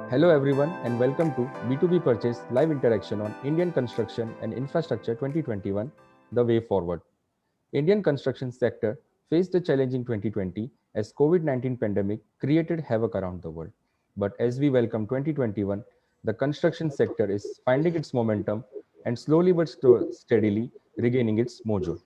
Hello everyone and welcome to B2B Purchase live interaction on Indian Construction and Infrastructure 2021, The Way Forward. Indian construction sector faced a challenging 2020 as COVID-19 pandemic created havoc around the world. But as we welcome 2021, the construction sector is finding its momentum and slowly but steadily regaining its mojo.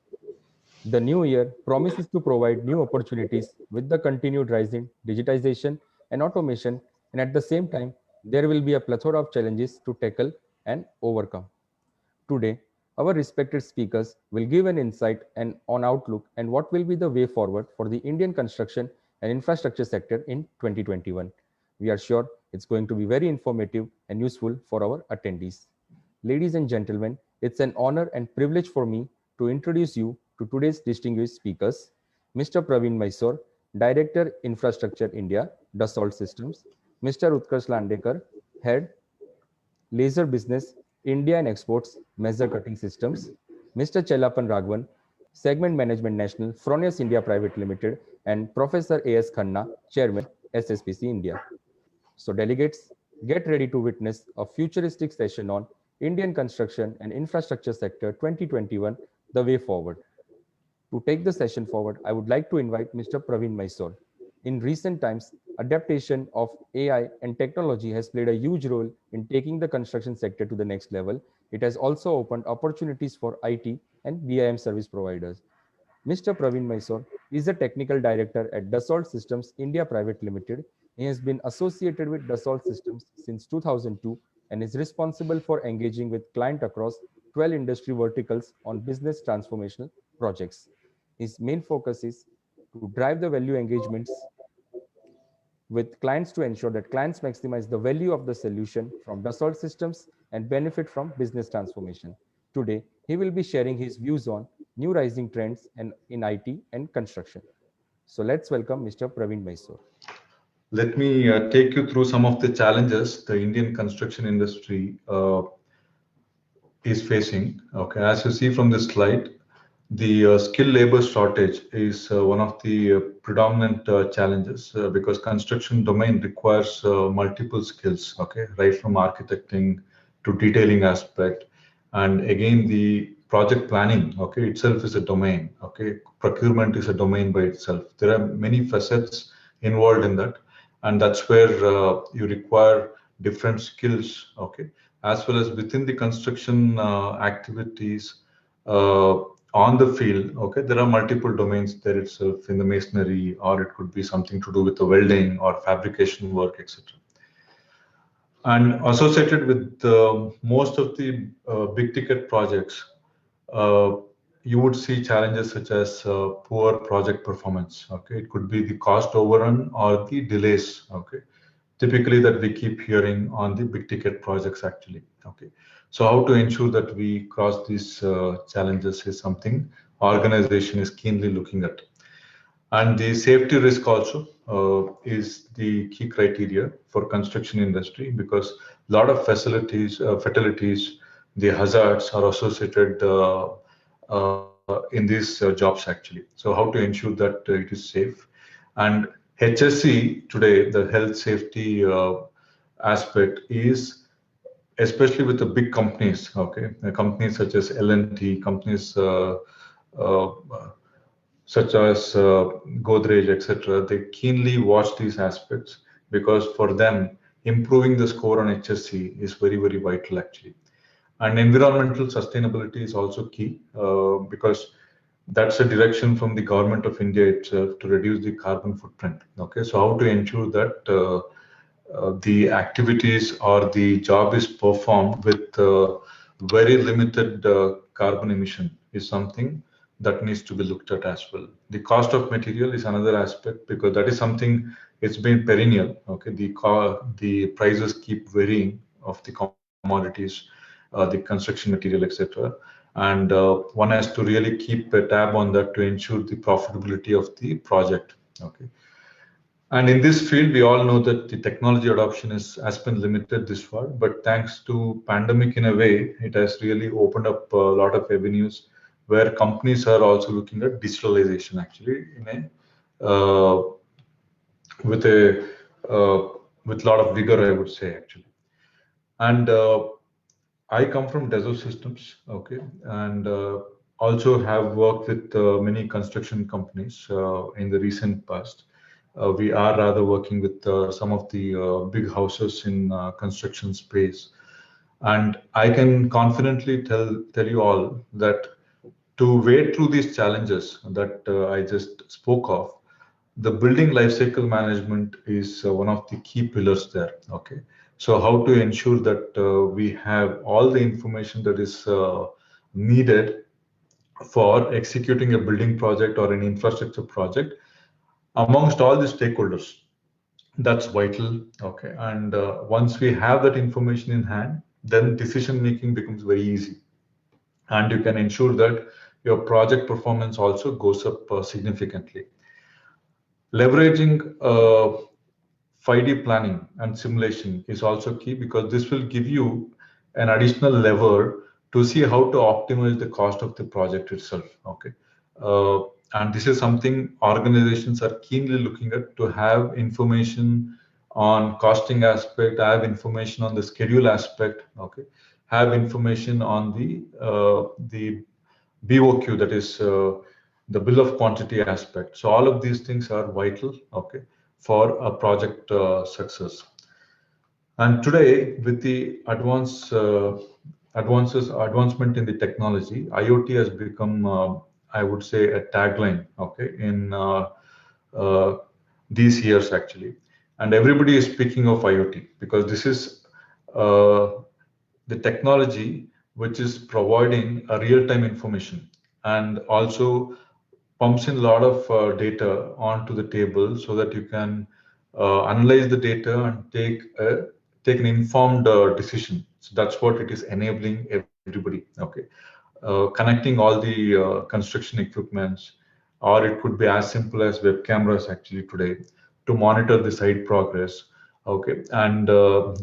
The new year promises to provide new opportunities with the continued rise in digitization and automation, and at the same time, there will be a plethora of challenges to tackle and overcome. Today, our respected speakers will give an insight and on outlook and what will be the way forward for the Indian construction and infrastructure sector in 2021. We are sure it's going to be very informative and useful for our attendees. Ladies and gentlemen, it's an honor and privilege for me to introduce you to today's distinguished speakers, Mr. Praveen Mysore, Director Infrastructure India, Dassault Systems, Mr. Utkarsh Landekar, Head Laser Business, India and Exports, Measure Cutting Systems, Mr. Chelapan Raghavan, Segment Management National, Fronius India Private Limited, and Professor A.S. Khanna, Chairman, SSPC India. So delegates, get ready to witness a futuristic session on Indian construction and infrastructure sector 2021, the way forward. To take the session forward, I would like to invite Mr. Praveen Mysore. In recent times, adaptation of AI and technology has played a huge role in taking the construction sector to the next level. It has also opened opportunities for IT and BIM service providers. Mr. Praveen Mysore is a technical director at Dassault Systems India Private Limited. He has been associated with Dassault Systems since 2002 and is responsible for engaging with clients across 12 industry verticals on business transformational projects. His main focus is to drive the value engagements with clients to ensure that clients maximize the value of the solution from Dassault Systems and benefit from business transformation. Today, he will be sharing his views on new rising trends in IT and construction. So let's welcome Mr. Praveen Mysore. Let me take you through some of the challenges the Indian construction industry is facing. Okay, as you see from this slide, the skilled labor shortage is one of the predominant challenges because construction domain requires multiple skills. Okay, right from architecting to detailing aspect, and again the project planning. Okay, itself is a domain. Okay, procurement is a domain by itself. There are many facets involved in that, and that's where you require different skills. Okay, as well as within the construction activities. On the field, okay, there are multiple domains there itself in the masonry, or it could be something to do with the welding or fabrication work, etc. And associated with most of the big ticket projects, uh, you would see challenges such as poor project performance. Okay, it could be the cost overrun or the delays. Okay, typically that we keep hearing on the big ticket projects actually. Okay, so how to ensure that we cross these challenges is something organization is keenly looking at. And the safety risk also is the key criteria for construction industry because a lot of facilities fatalities, the hazards are associated in these jobs actually. So how to ensure that it is safe. And HSE today, the health safety aspect is especially with the big companies, okay, companies such as L&T, companies uh, such as Godrej, etc., they keenly watch these aspects because for them, improving the score on HSC is very, very vital actually. And environmental sustainability is also key because that's a direction from the government of India itself to reduce the carbon footprint. Okay, so how to ensure that the activities or the job is performed with very limited carbon emission is something that needs to be looked at as well. The cost of material is another aspect because that is something it's been perennial. Okay, the prices keep varying of the commodities, the construction material, etc. And one has to really keep a tab on that to ensure the profitability of the project. Okay. And in this field, we all know that the technology adoption has been limited this far, but thanks to pandemic in a way, it has really opened up a lot of avenues where companies are also looking at digitalization actually in a with a with a lot of vigor, I would say, actually. And I come from Dassault Systems, okay, and also have worked with many construction companies in the recent past. We are rather working with some of the big houses in construction space, and I can confidently tell you all that to wade through these challenges that I just spoke of, the building lifecycle management is one of the key pillars there. Okay, so how to ensure that we have all the information that is needed for executing a building project or an infrastructure project amongst all the stakeholders. That's vital. Okay, and once we have that information in hand, then decision making becomes very easy, and you can ensure that your project performance also goes up significantly. Leveraging 5D planning and simulation is also key, because this will give you an additional lever to see how to optimize the cost of the project itself. Okay, and this is something organizations are keenly looking at, to have information on costing aspect, have information on the schedule aspect. Okay, have information on the BOQ, that is the bill of quantity aspect. So all of these things are vital, okay, for a project success. And today, with the advancement in the technology, IoT has become, I would say, a tagline, okay, in uh, these years actually. And everybody is speaking of IoT, because this is uh, the technology which is providing a real-time information, and also pumps in a lot of data onto the table, so that you can analyze the data and take an informed decision. So that's what it is enabling everybody. Okay, connecting all the construction equipments, or it could be as simple as web cameras actually today, to monitor the site progress. Okay, and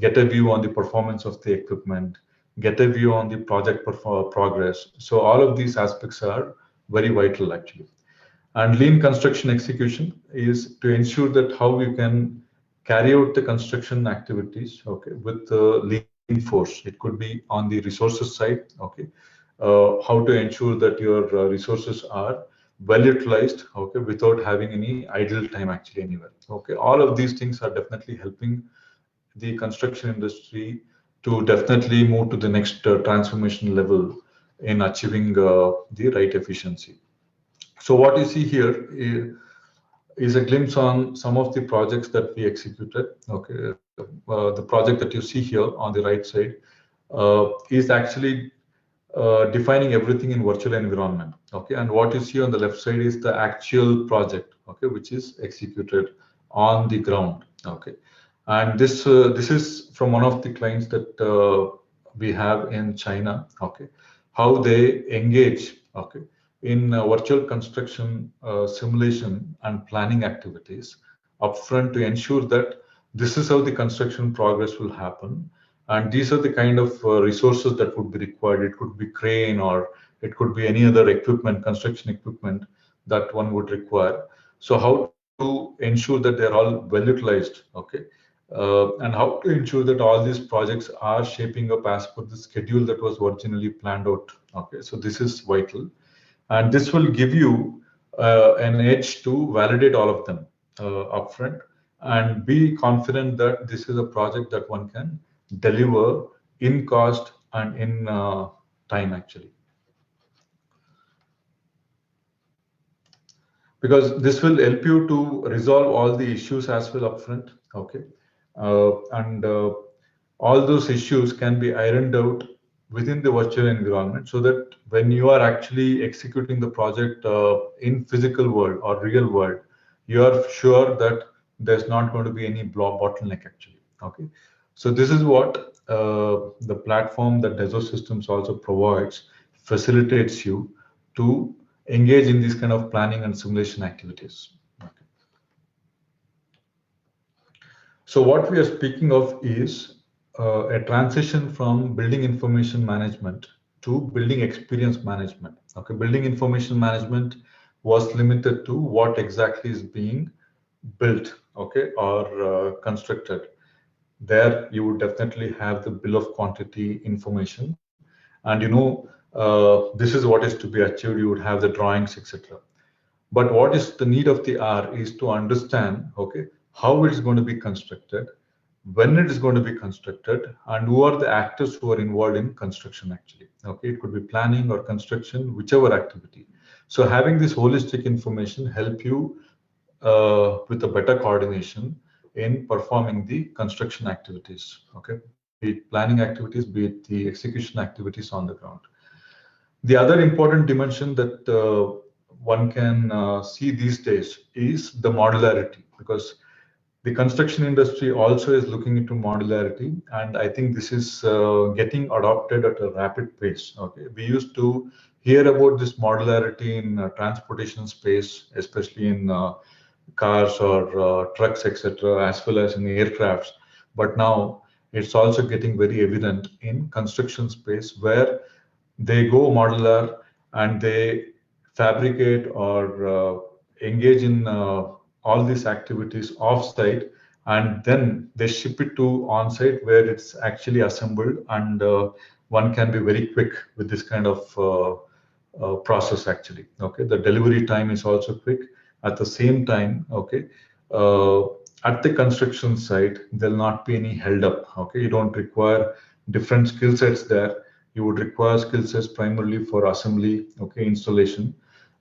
get a view on the performance of the equipment, get a view on the project progress. So all of these aspects are very vital actually. And lean construction execution is to ensure that how you can carry out the construction activities, okay, with the lean force. It could be on the resources side, okay, how to ensure that your resources are well utilized, okay, without having any idle time actually anywhere. Okay, all of these things are definitely helping the construction industry to definitely move to the next transformation level in achieving the right efficiency. So what you see here is a glimpse on some of the projects that we executed. Okay, the project that you see here on the right side is actually defining everything in virtual environment. Okay, and what you see on the left side is the actual project. Okay, which is executed on the ground. Okay, and this is from one of the clients that we have in China. Okay, how they engage. Okay, in virtual construction simulation and planning activities upfront, to ensure that this is how the construction progress will happen, and these are the kind of resources that would be required. It could be crane, or it could be any other equipment, construction equipment, that one would require. So how to ensure that they're all well utilized, okay, and how to ensure that all these projects are shaping up as per the schedule that was originally planned out. Okay, so this is vital, and this will give you an edge to validate all of them upfront, and be confident that this is a project that one can deliver in cost and in time actually, because this will help you to resolve all the issues as well upfront. Okay, and all those issues can be ironed out within the virtual environment, so that when you are actually executing the project in physical world or real world, you are sure that there's not going to be any bottleneck actually. Okay, so this is what the platform that Dassault Systems also provides, facilitates you to engage in these kind of planning and simulation activities. Okay. So what we are speaking of is a transition from building information management to building experience management. Okay, building information management was limited to what exactly is being built, okay, or constructed. There you would definitely have the bill of quantity information, and this is what is to be achieved. You would have the drawings, etc. But what is the need of the hour is to understand, okay, how it is going to be constructed, when it is going to be constructed, and who are the actors who are involved in construction actually. Okay, it could be planning or construction, whichever activity. So having this holistic information help you with a better coordination in performing the construction activities. Okay, be it planning activities, be it the execution activities on the ground. The other important dimension that one can see these days is the modularity, because the construction industry also is looking into modularity, and I think this is getting adopted at a rapid pace. Okay, we used to hear about this modularity in transportation space, especially in cars or trucks, etc., as well as in aircrafts. But now it's also getting very evident in construction space, where they go modular and they fabricate or engage in all these activities off-site, and then they ship it to on-site where it's actually assembled, and one can be very quick with this kind of process actually. Okay, the delivery time is also quick. At the same time, okay, uh, at the construction site there'll not be any held up. Okay, you don't require different skill sets there. You would require skill sets primarily for assembly, okay, installation,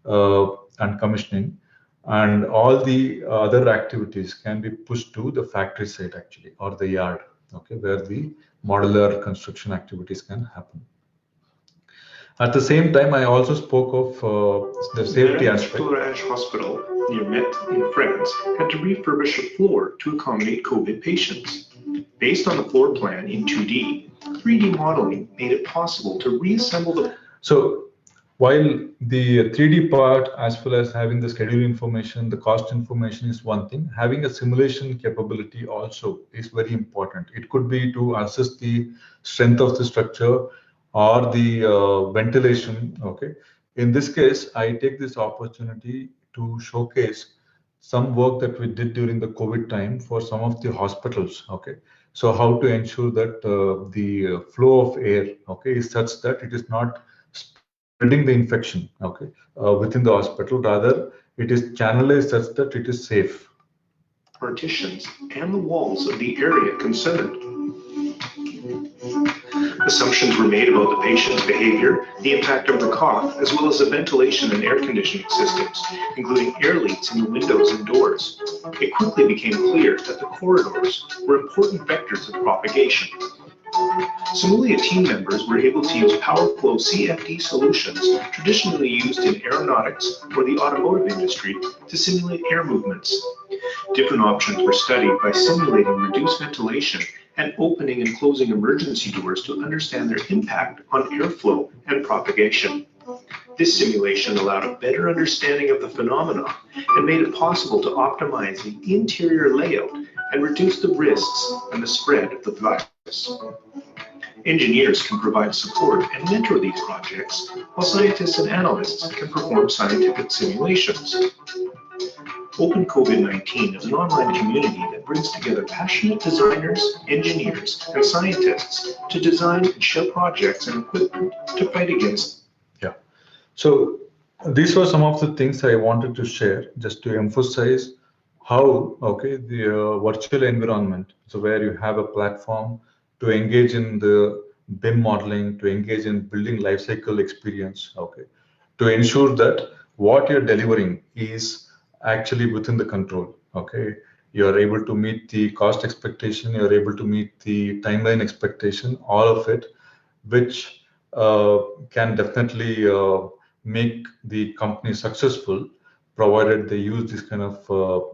and commissioning, and all the other activities can be pushed to the factory site actually, or the yard, okay, where the modular construction activities can happen. At the same time, I also spoke of the safety aspect. Hospital near Met in France had to refurbish a floor to accommodate COVID patients. Based on the floor plan in 2D, 3D modeling made it possible to reassemble the. So while the 3D part, as well as having the schedule information, the cost information is one thing, having a simulation capability also is very important. It could be to assess the strength of the structure or the ventilation. Okay. In this case, I take this opportunity to showcase some work that we did during the COVID time for some of the hospitals. Okay. So how to ensure that the flow of air, okay, is such that it is not spreading the infection, okay, within the hospital. Rather, it is channelized such that it is safe. Partitions and the walls of the area concerned. Assumptions were made about the patient's behavior, the impact of the cough, as well as the ventilation and air conditioning systems, including air leaks in the windows and doors. It quickly became clear that the corridors were important vectors of propagation. Simulia team members were able to use PowerFlow CFD solutions traditionally used in aeronautics or the automotive industry to simulate air movements. Different options were studied by simulating reduced ventilation and opening and closing emergency doors to understand their impact on airflow and propagation. This simulation allowed a better understanding of the phenomena and made it possible to optimize the interior layout and reduce the risks and the spread of the virus. Engineers can provide support and mentor these projects, while scientists and analysts can perform scientific simulations. Open COVID-19 is an online community that brings together passionate designers, engineers, and scientists to design and share projects and equipment to fight against. Yeah. So these were some of the things I wanted to share, just to emphasize how, okay, the virtual environment, so where you have a platform to engage in the BIM modeling, to engage in building lifecycle experience, okay, to ensure that what you're delivering is actually within the control. Okay, you're able to meet the cost expectation, you're able to meet the timeline expectation, all of it, which can definitely make the company successful, provided they use this kind of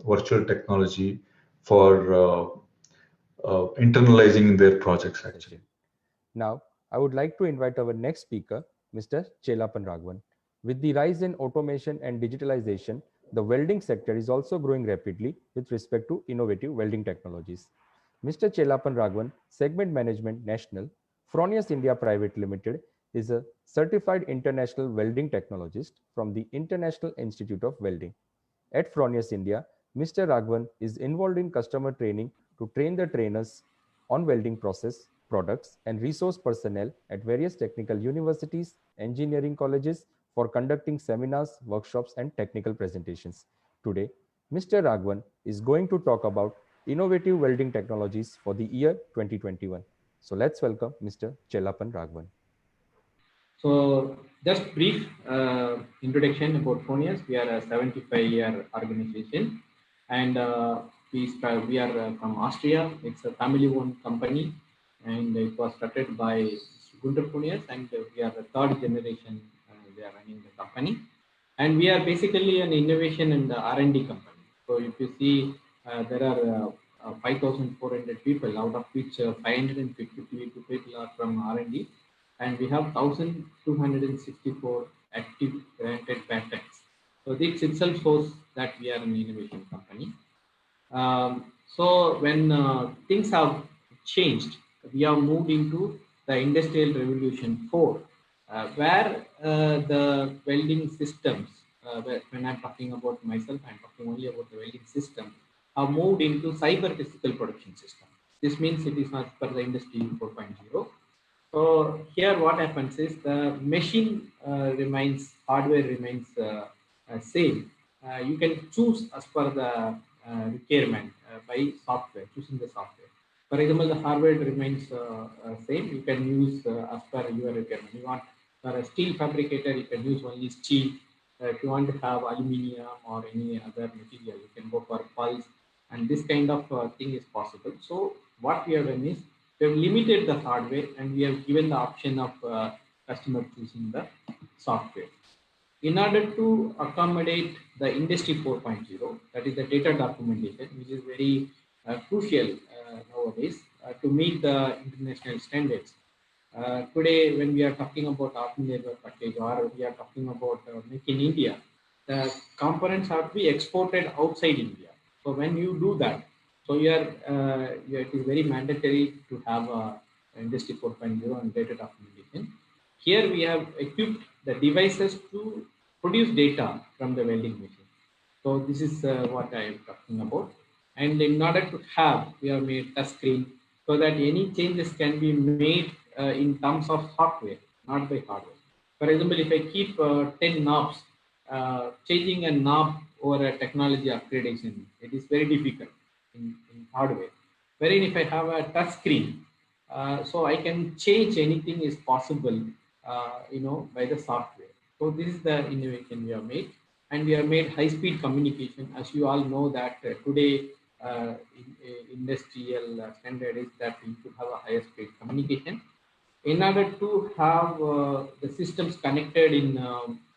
virtual technology for internalizing in their projects actually. Now, I would like to invite our next speaker, Mr. Chelapan Raghavan. With the rise in automation and digitalization, the welding sector is also growing rapidly with respect to innovative welding technologies. Mr. Chelapan Raghavan, Segment Management National, Fronius India Private Limited, is a certified international welding technologist from the International Institute of Welding. At Fronius India, Mr. Raghavan is involved in customer training to train the trainers on welding process, products, and resource personnel at various technical universities, engineering colleges for conducting seminars, workshops, and technical presentations. Today, Mr. Raghavan is going to talk about innovative welding technologies for the year 2021. So let's welcome Mr. Chelapan Raghavan. So, just brief introduction about Phonius. We are a 75-year organization, and we are from Austria. It's a family-owned company, and it was started by Gunter Phonius, and we are the third generation. We are running the company, and we are basically an innovation and R&D company. So, if you see, there are 5,400 people, out of which 550 people are from R&D, and we have 1,264 active granted patents. So this itself shows that we are an innovation company. So when things have changed, we have moved into the Industrial Revolution 4, where the welding systems, when I'm talking about myself, I'm talking only about the welding system, have moved into cyber physical production system. This means it is not per the Industry 4.0. So here what happens is the machine hardware remains same. You can choose as per the requirement by software, choosing the software. For example, the hardware remains same. You can use as per your requirement. You want for a steel fabricator, you can use only steel. If you want to have aluminium or any other material, you can go for pulse. And this kind of thing is possible. So what we have done is we have limited the hardware and we have given the option of customer choosing the software. In order to accommodate the Industry 4.0, that is the data documentation, which is very crucial nowadays to meet the international standards. Today, when we are talking about Atmanirbhar package or we are talking about Make in India, the components have to be exported outside India. So when you do that, so it is very mandatory to have Industry 4.0 and data documentation. Here we have equipped the devices to produce data from the welding machine. So this is what I am talking about. And in order to have, we have made touch screen so that any changes can be made in terms of software, not by hardware. For example, if I keep 10 knobs, changing a knob over a technology upgradation, it is very difficult in hardware. Wherein if I have a touch screen, so I can change anything is possible, by the software. So this is the innovation we have made, and we have made high-speed communication. As you all know that today industrial standard is that we should have a higher speed communication. In order to have the systems connected in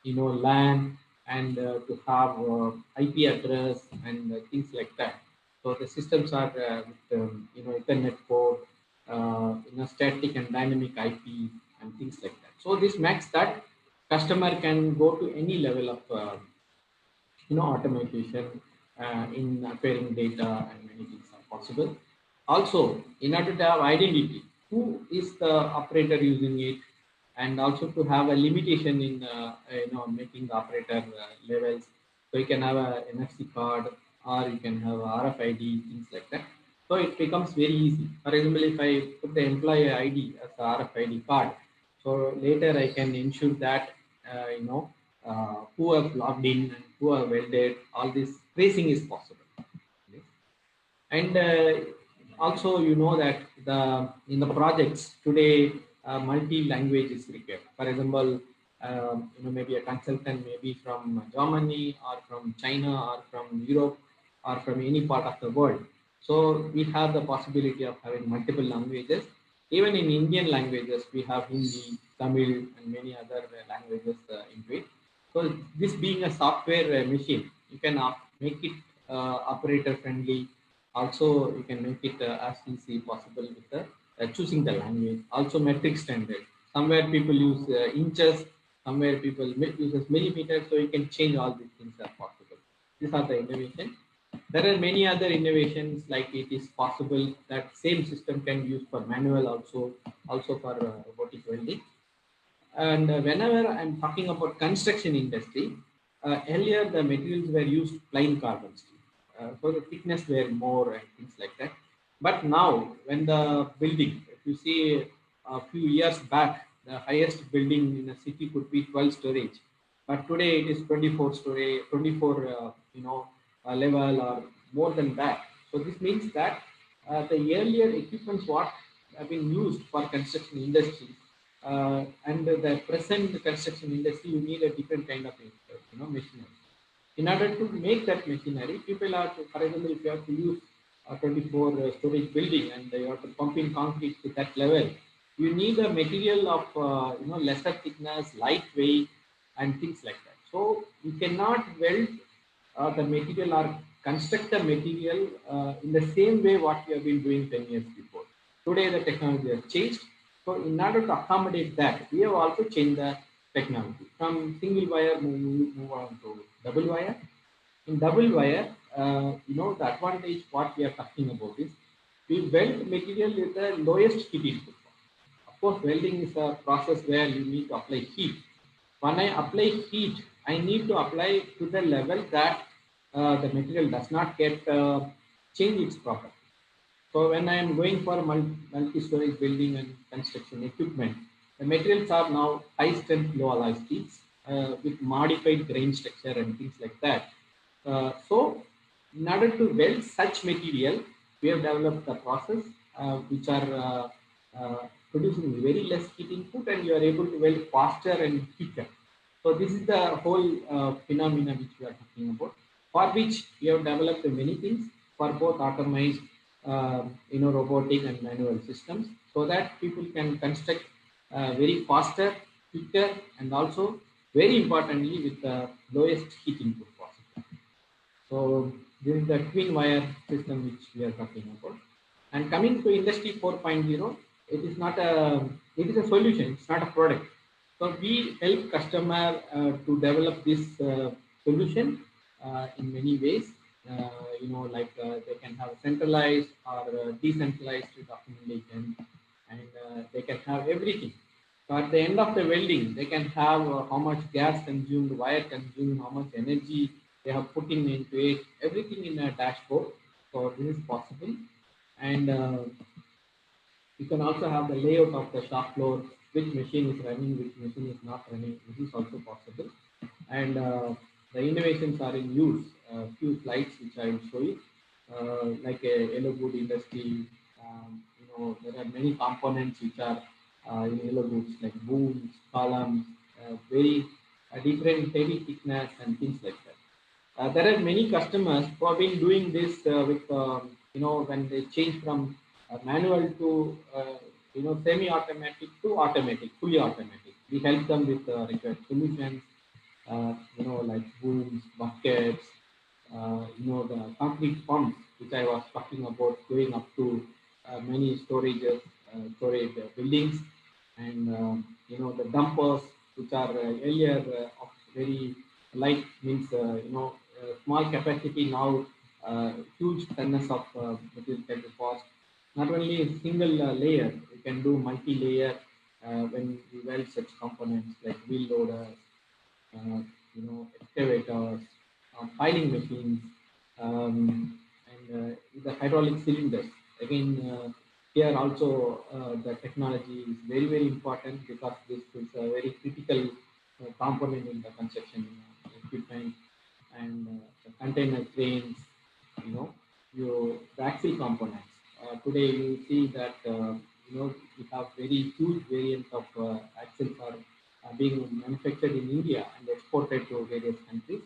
LAN and to have IP address and things like that. So the systems are with Ethernet port, static and dynamic IP and things like that. So this makes that customer can go to any level of automation in acquiring data, and many things are possible. Also, in order to have identity, who is the operator using it, and also to have a limitation in making the operator levels. So you can have a NFC card, or you can have a RFID, things like that. So it becomes very easy. For example, if I put the employee ID as a RFID card, so later I can ensure that who have logged in and who have welded, all this tracing is possible. And also, you know that in the projects today, multi-language is required. For example, maybe a consultant may be from Germany or from China or from Europe or from any part of the world. So we have the possibility of having multiple languages. Even in Indian languages, we have Hindi, Tamil, and many other languages into it. So this being a software machine, you can make it operator friendly. Also, you can make it as easy possible with the choosing the language. Also, metric standard. Somewhere people use inches, somewhere people uses millimeters. So you can change all these things as possible. These are the innovation. There are many other innovations, like it is possible that same system can be used for manual also for robotic welding. And whenever I'm talking about construction industry, earlier the materials were used plain carbon steel. So the thickness were more and things like that. But now, when the building, if you see a few years back, the highest building in a city could be 12 storage, but today it is 24 story, 24 level or more than that. So this means that the earlier equipments what have been used for construction industry and the present construction industry, you need a different kind of machinery. In order to make that machinery, people are, for example, if you have to use a 24 storage building and you have to pump in concrete to that level, you need a material of lesser thickness, lightweight, and things like that. So you cannot weld the material or construct the material in the same way what we have been doing 10 years before. Today the technology has changed. So in order to accommodate that, we have also changed the technology. From single wire, move on to double wire. In double wire, the advantage what we are talking about is we weld material with the lowest heat input. Of course, welding is a process where you need to apply heat. When I apply heat, I need to apply to the level that the material does not get change its property. So when I am going for multi-story building and construction equipment, the materials are now high strength low alloy steels with modified grain structure and things like that. So in order to weld such material, we have developed the process which are producing very less heat input, and you are able to weld faster and quicker. So this is the whole phenomena which we are talking about, for which we have developed many things for both automized, robotic and manual systems, so that people can construct very faster, quicker, and also very importantly with the lowest heat input possible. So this is the twin wire system which we are talking about. And coming to Industry 4.0, it is not a it is a solution. It's not a product. So we help customer to develop this solution in many ways. They can have centralized or decentralized documentation, and they can have everything. So at the end of the welding, they can have how much gas consumed, wire consumed, how much energy they have put in into it, everything in a dashboard. So this is possible. And you can also have the layout of the shop floor, which machine is running, which machine is not running. This is also possible. And the innovations are in use. Few slides which I will show you, like a yellow good industry. There are many components which are in yellow goods, like booms, columns, very different heavy thickness and things like that. There are many customers who have been doing this with, when they change from manual to, semi-automatic to automatic, fully automatic. We help them with required solutions, like booms, buckets, the concrete pumps, which I was talking about, going up to many storage buildings, and the dumpers, which are earlier of very light, means small capacity, now huge tonnage of material can be passed. Not only a single layer, you can do multi-layer when you weld such components like wheel loaders, uh, excavators, piling machines, and the hydraulic cylinders. Again, here also the technology is very, very important, because this is a very critical component in the construction equipment, and the container cranes, you know, the axle components. Today you see that we have very huge variants of axles are being manufactured in India and exported to various countries.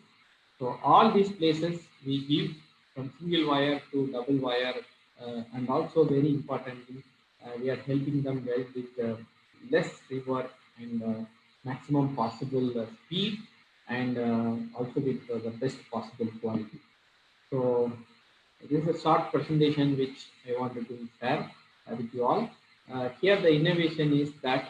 So all these places we give from single wire to double wire, and also very importantly, we are helping them weld with less rework and maximum possible speed, and also with the best possible quality. So this is a short presentation which I wanted to share with you all. Here the innovation is that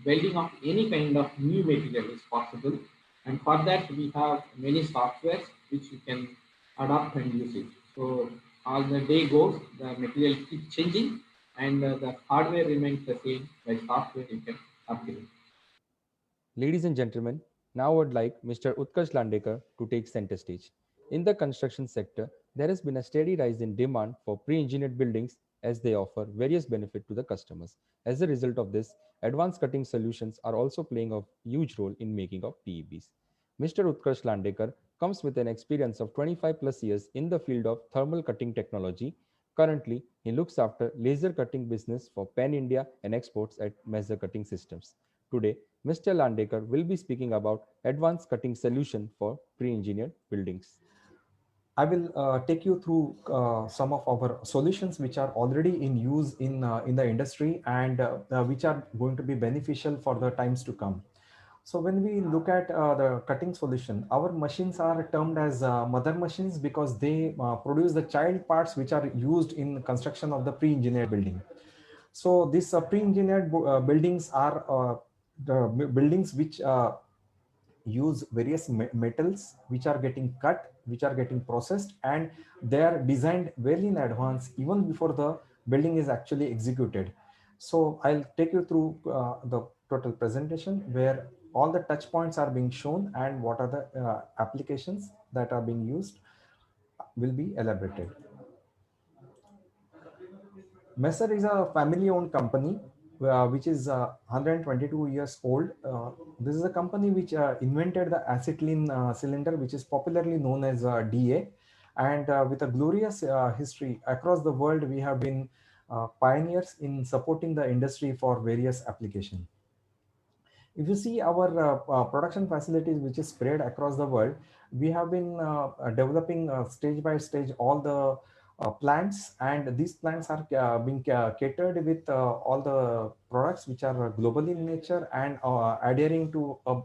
welding of any kind of new material is possible, and for that we have many softwares which you can adopt and use it. So as the day goes, the material keeps changing, and the hardware remains the same. By software you can upgrade. Ladies and gentlemen, now I would like Mr. Utkarsh Landekar to take center stage. In the construction sector, There has been a steady rise in demand for pre-engineered buildings as they offer various benefits to the customers. As a result of this, advanced cutting solutions are also playing a huge role in making of PEBs. Mr. Utkarsh Landekar comes with an experience of 25 plus years in the field of thermal cutting technology. Currently, he looks after laser cutting business for Pan India and exports at Measure Cutting Systems. Today, Mr. Landekar will be speaking about advanced cutting solution for pre-engineered buildings. I will take you through some of our solutions which are already in use in the industry and which are going to be beneficial for the times to come. So when we look at the cutting solution, our machines are termed as mother machines because they produce the child parts which are used in construction of the pre-engineered building. So these pre-engineered buildings are the buildings which use various metals which are getting cut, which are getting processed, and they are designed well in advance even before the building is actually executed. So I'll take you through the total presentation where all the touch points are being shown and what are the applications that are being used will be elaborated. Messer is a family-owned company which is 122 years old. This is a company which invented the acetylene cylinder, which is popularly known as DA. And with a glorious history across the world, we have been pioneers in supporting the industry for various applications. If you see our production facilities, which is spread across the world, we have been developing stage by stage all the plants, and these plants are being catered with all the products which are global in nature and adhering to a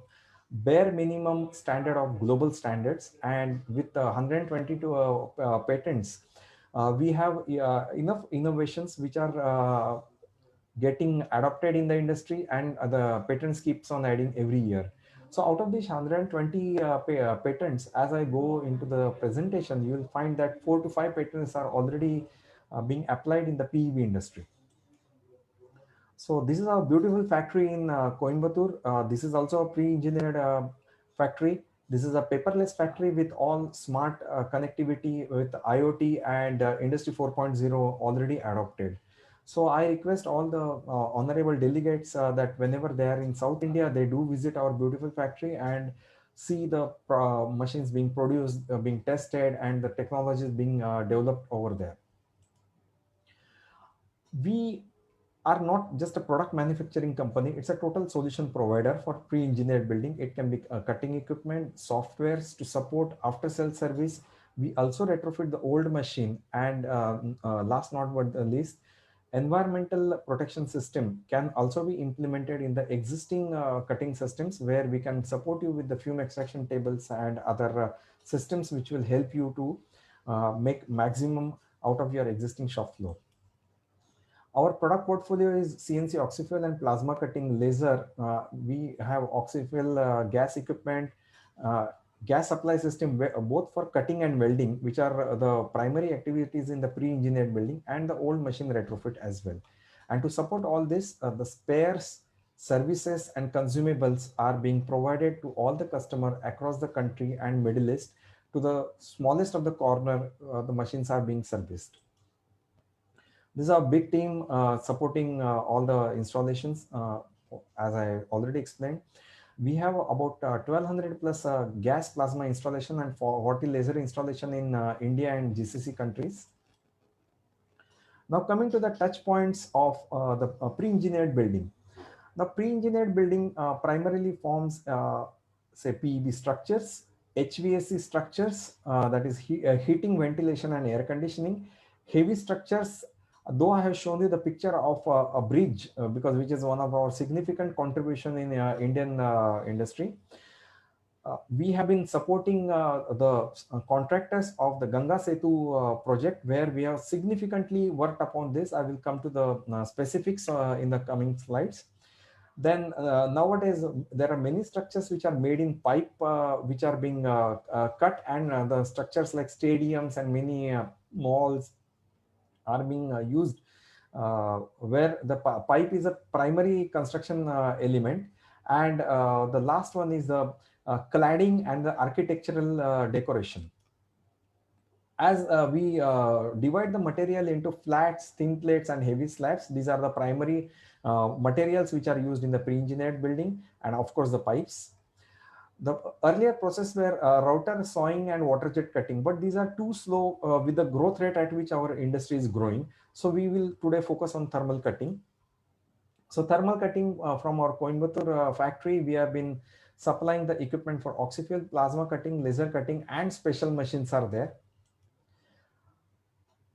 bare minimum standard of global standards. And with 122 patents, we have enough innovations which are getting adopted in the industry, and the patents keeps on adding every year. So out of these 120 patents, as I go into the presentation, you will find that 4 to 5 patents are already being applied in the PEB industry. So this is a beautiful factory in Coimbatore. This is also a pre-engineered factory. This is a paperless factory with all smart connectivity with IoT and Industry 4.0 already adopted. So I request all the honorable delegates that whenever they are in South India, they do visit our beautiful factory and see the machines being produced, being tested, and the technologies being developed over there. We are not just a product manufacturing company, it's a total solution provider for pre-engineered building. It can be cutting equipment, softwares to support after sales service. We also retrofit the old machine, and last not but the least, environmental protection system can also be implemented in the existing cutting systems, where we can support you with the fume extraction tables and other systems which will help you to make maximum out of your existing shop floor. Our product portfolio is CNC oxyfuel and plasma cutting laser. We have oxyfuel gas equipment, gas supply system, both for cutting and welding, which are the primary activities in the pre-engineered building, and the old machine retrofit as well. And to support all this, the spares, services, and consumables are being provided to all the customer across the country and Middle East. To the smallest of the corner, the machines are being serviced. This is a big team supporting all the installations. As I already explained, we have about 1200 plus gas plasma installation and 40 laser installation in India and GCC countries. Now coming to the touch points of the pre-engineered building. The pre-engineered building primarily forms say PEB structures, HVAC structures, that is heating, ventilation, and air conditioning. Heavy structures, though I have shown you the picture of a bridge because which is one of our significant contribution in Indian industry. We have been supporting the contractors of the Ganga Setu project, where we have significantly worked upon this. I will come to the specifics in the coming slides. Then nowadays there are many structures which are made in pipe, which are being cut, and the structures like stadiums and many malls are being used, where the pipe is a primary construction element. And the last one is the cladding and the architectural decoration. as we divide the material into flats, thin plates, and heavy slabs, these are the primary materials which are used in the pre-engineered building, and of course the pipes. The earlier process were router, sawing, and water jet cutting, but these are too slow with the growth rate at which our industry is growing. So we will today focus on thermal cutting. So thermal cutting from our Coimbatore factory, we have been supplying the equipment for oxyfuel, plasma cutting, laser cutting, and special machines are there.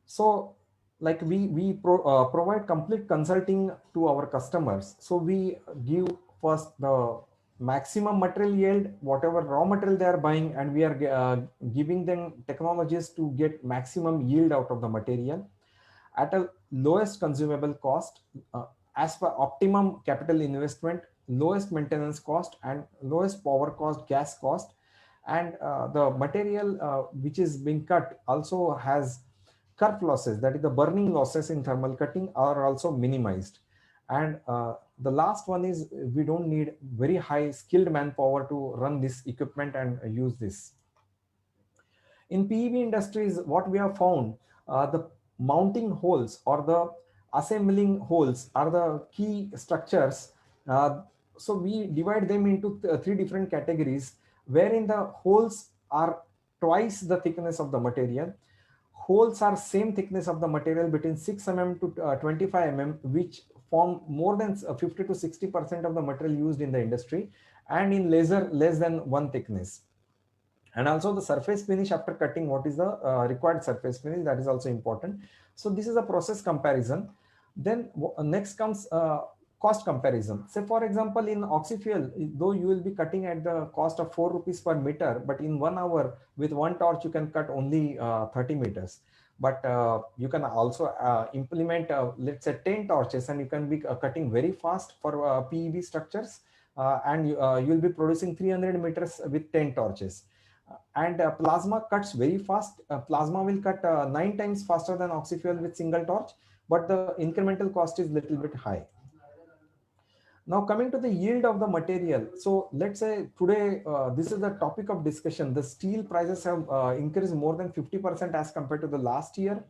So like we provide complete consulting to our customers. So we give first the maximum material yield, whatever raw material they are buying, and we are giving them technologies to get maximum yield out of the material at a lowest consumable cost, as per optimum capital investment, lowest maintenance cost, and lowest power cost, gas cost. And the material which is being cut also has kerf losses, that is the burning losses in thermal cutting, are also minimized. And the last one is we don't need very high skilled manpower to run this equipment and use this. In PEB industries, what we have found, the mounting holes or the assembling holes are the key structures. So we divide them into three different categories, wherein the holes are twice the thickness of the material. Holes are same thickness of the material between 6 mm to 25 mm, which form more than 50 to 60% of the material used in the industry, and in laser less than one thickness. And also the surface finish after cutting, what is the required surface finish, that is also important. So this is a process comparison. Then next comes cost comparison. Say for example, in oxyfuel, though you will be cutting at the cost of 4 rupees per meter, but in 1 hour with one torch you can cut only 30 meters. But you can also implement let's say 10 torches, and you can be cutting very fast for PEB structures, and you will be producing 300 meters with 10 torches. And plasma cuts very fast. Plasma will cut 9 times faster than oxyfuel with single torch, but the incremental cost is little bit high. Now coming to the yield of the material. So let's say today, this is the topic of discussion. The steel prices have increased more than 50% as compared to the last year.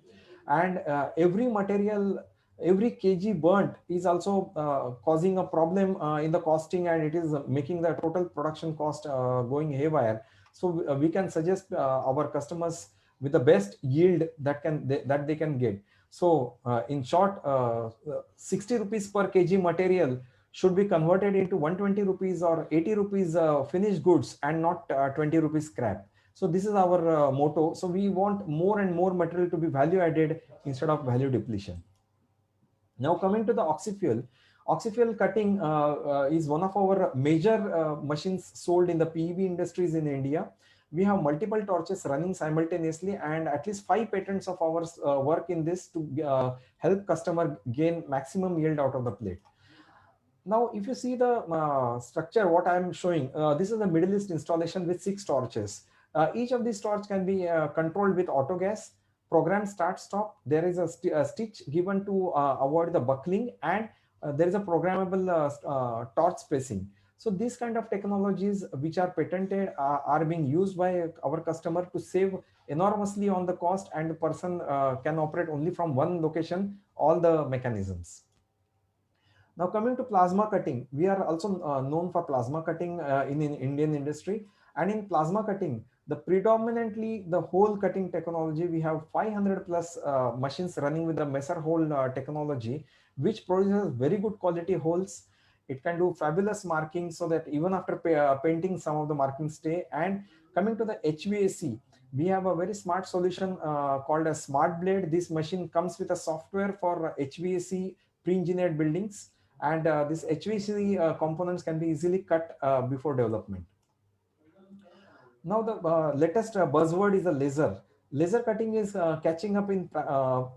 And every material, every kg burnt is also causing a problem in the costing, and it is making the total production cost going haywire. So we can suggest our customers with the best yield that they can get. So in short, 60 rupees per kg material should be converted into 120 rupees or 80 rupees finished goods, and not 20 rupees scrap. So this is our motto. So we want more and more material to be value added instead of value depletion. Now coming to the oxyfuel cutting is one of our major machines sold in the PEB industries in India. We have multiple torches running simultaneously, and at least 5 patents of ours work in this to help customer gain maximum yield out of the plate. Now, if you see the structure, what I'm showing, this is the Middle East installation with 6 torches. Each of these torches can be controlled with auto gas, program start stop. There is a stitch given to avoid the buckling, and there is a programmable torch spacing. So these kind of technologies which are patented are being used by our customer to save enormously on the cost, and the person can operate only from one location all the mechanisms. Now coming to plasma cutting, we are also known for plasma cutting in Indian industry. And in plasma cutting, the predominantly the hole cutting technology, we have 500 plus machines running with the Messer hole technology, which produces very good quality holes. It can do fabulous markings, so that even after painting, some of the markings stay. And coming to the HVAC, we have a very smart solution called a Smart Blade. This machine comes with a software for HVAC pre-engineered buildings, and this HVAC components can be easily cut before development. Now the latest buzzword is the laser. Laser cutting is catching up in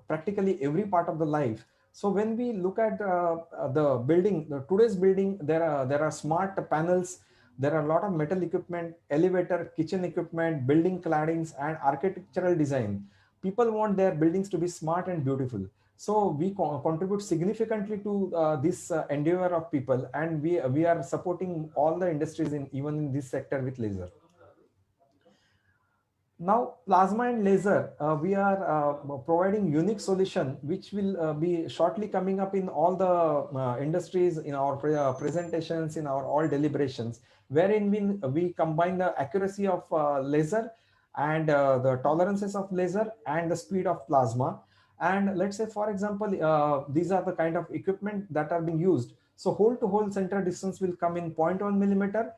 practically every part of the life. So when we look at the building, today's building, there are smart panels, there are a lot of metal equipment, elevator, kitchen equipment, building claddings, and architectural design. People want their buildings to be smart and beautiful. So we contribute significantly to this endeavor of people, and we are supporting all the industries in even in this sector with laser. Now, plasma and laser, we are providing unique solution, which will be shortly coming up in all the industries, in our presentations, in our all deliberations, wherein we combine the accuracy of laser and the tolerances of laser and the speed of plasma. And let's say, for example, these are the kind of equipment that are being used. So hole to hole center distance will come in zero point 0.1 millimeter,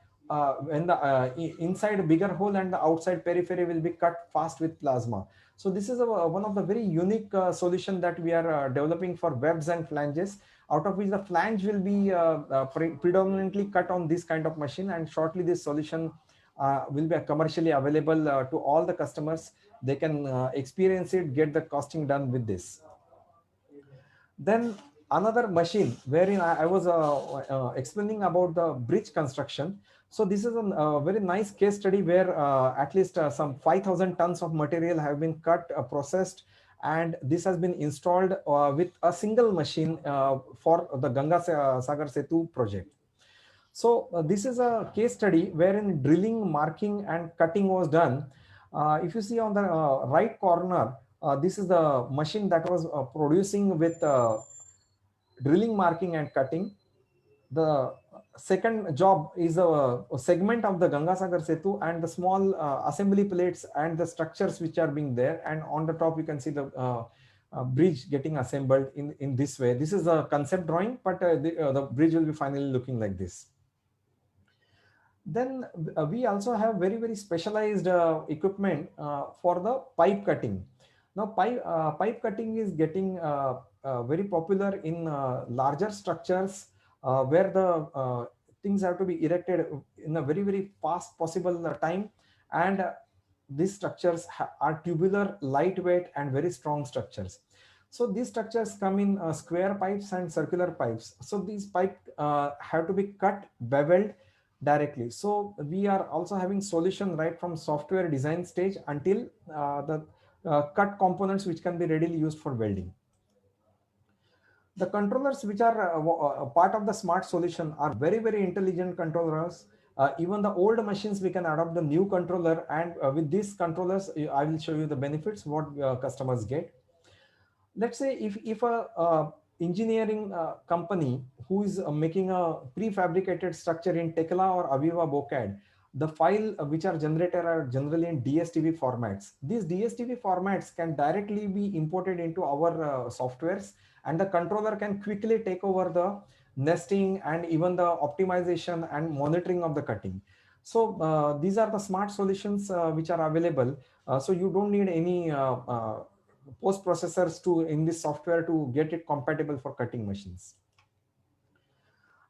when the inside bigger hole and the outside periphery will be cut fast with plasma. So this is one of the very unique solution that we are developing for webs and flanges, out of which the flange will be predominantly cut on this kind of machine, and shortly this solution will be commercially available to all the customers. They can experience it, get the costing done with this. Then another machine wherein I was explaining about the bridge construction. So this is a very nice case study where at least some 5,000 tons of material have been cut, processed, and this has been installed with a single machine for the Ganga Sagar Setu project. So this is a case study wherein drilling, marking, and cutting was done. If you see on the right corner, this is the machine that was producing with drilling, marking, and cutting. The second job is a segment of the Ganga Sagar Setu and the small assembly plates and the structures which are being there. And on the top, you can see the bridge getting assembled in this way. This is a concept drawing, but the bridge will be finally looking like this. Then we also have very specialized equipment for the pipe cutting. Now pipe cutting is getting very popular in larger structures where the things have to be erected in a very fast possible time, and these structures are tubular, lightweight, and very strong structures. So these structures come in square pipes and circular pipes. So these pipes have to be cut, beveled directly. So we are also having solution right from software design stage until the cut components which can be readily used for welding. The controllers which are part of the smart solution are very intelligent controllers. Even the old machines, we can adopt the new controller, and with these controllers, I will show you the benefits what customers get. Let's say if a engineering company who is making a prefabricated structure in Tekla or Aviva Bocad, the file which are generated are generally in DSTV formats. These DSTV formats can directly be imported into our softwares, and the controller can quickly take over the nesting and even the optimization and monitoring of the cutting. So these are the smart solutions which are available. So you don't need any post processors to in this software to get it compatible for cutting machines.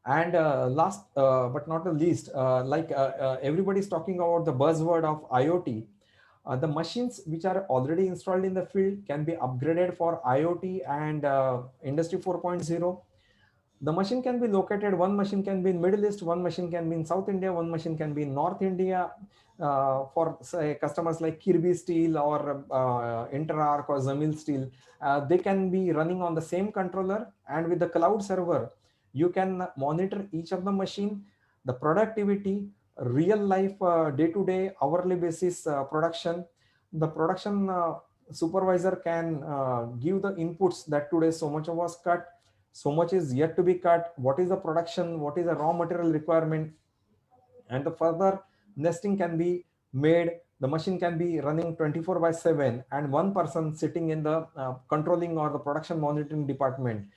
And last but not the least, everybody's talking about the buzzword of IoT. The machines which are already installed in the field can be upgraded for IoT and Industry 4.0. The machine can be located, one machine can be in Middle East, one machine can be in South India, one machine can be in North India. For say customers like Kirby Steel or Interarc or Zamil Steel, they can be running on the same controller, and with the cloud server, you can monitor each of the machine, the productivity, real life day-to-day hourly basis production. The production supervisor can give the inputs that today so much was cut, so much is yet to be cut, what is the production, what is the raw material requirement, and the further nesting can be made. The machine can be running 24/7, and one person sitting in the controlling or the production monitoring department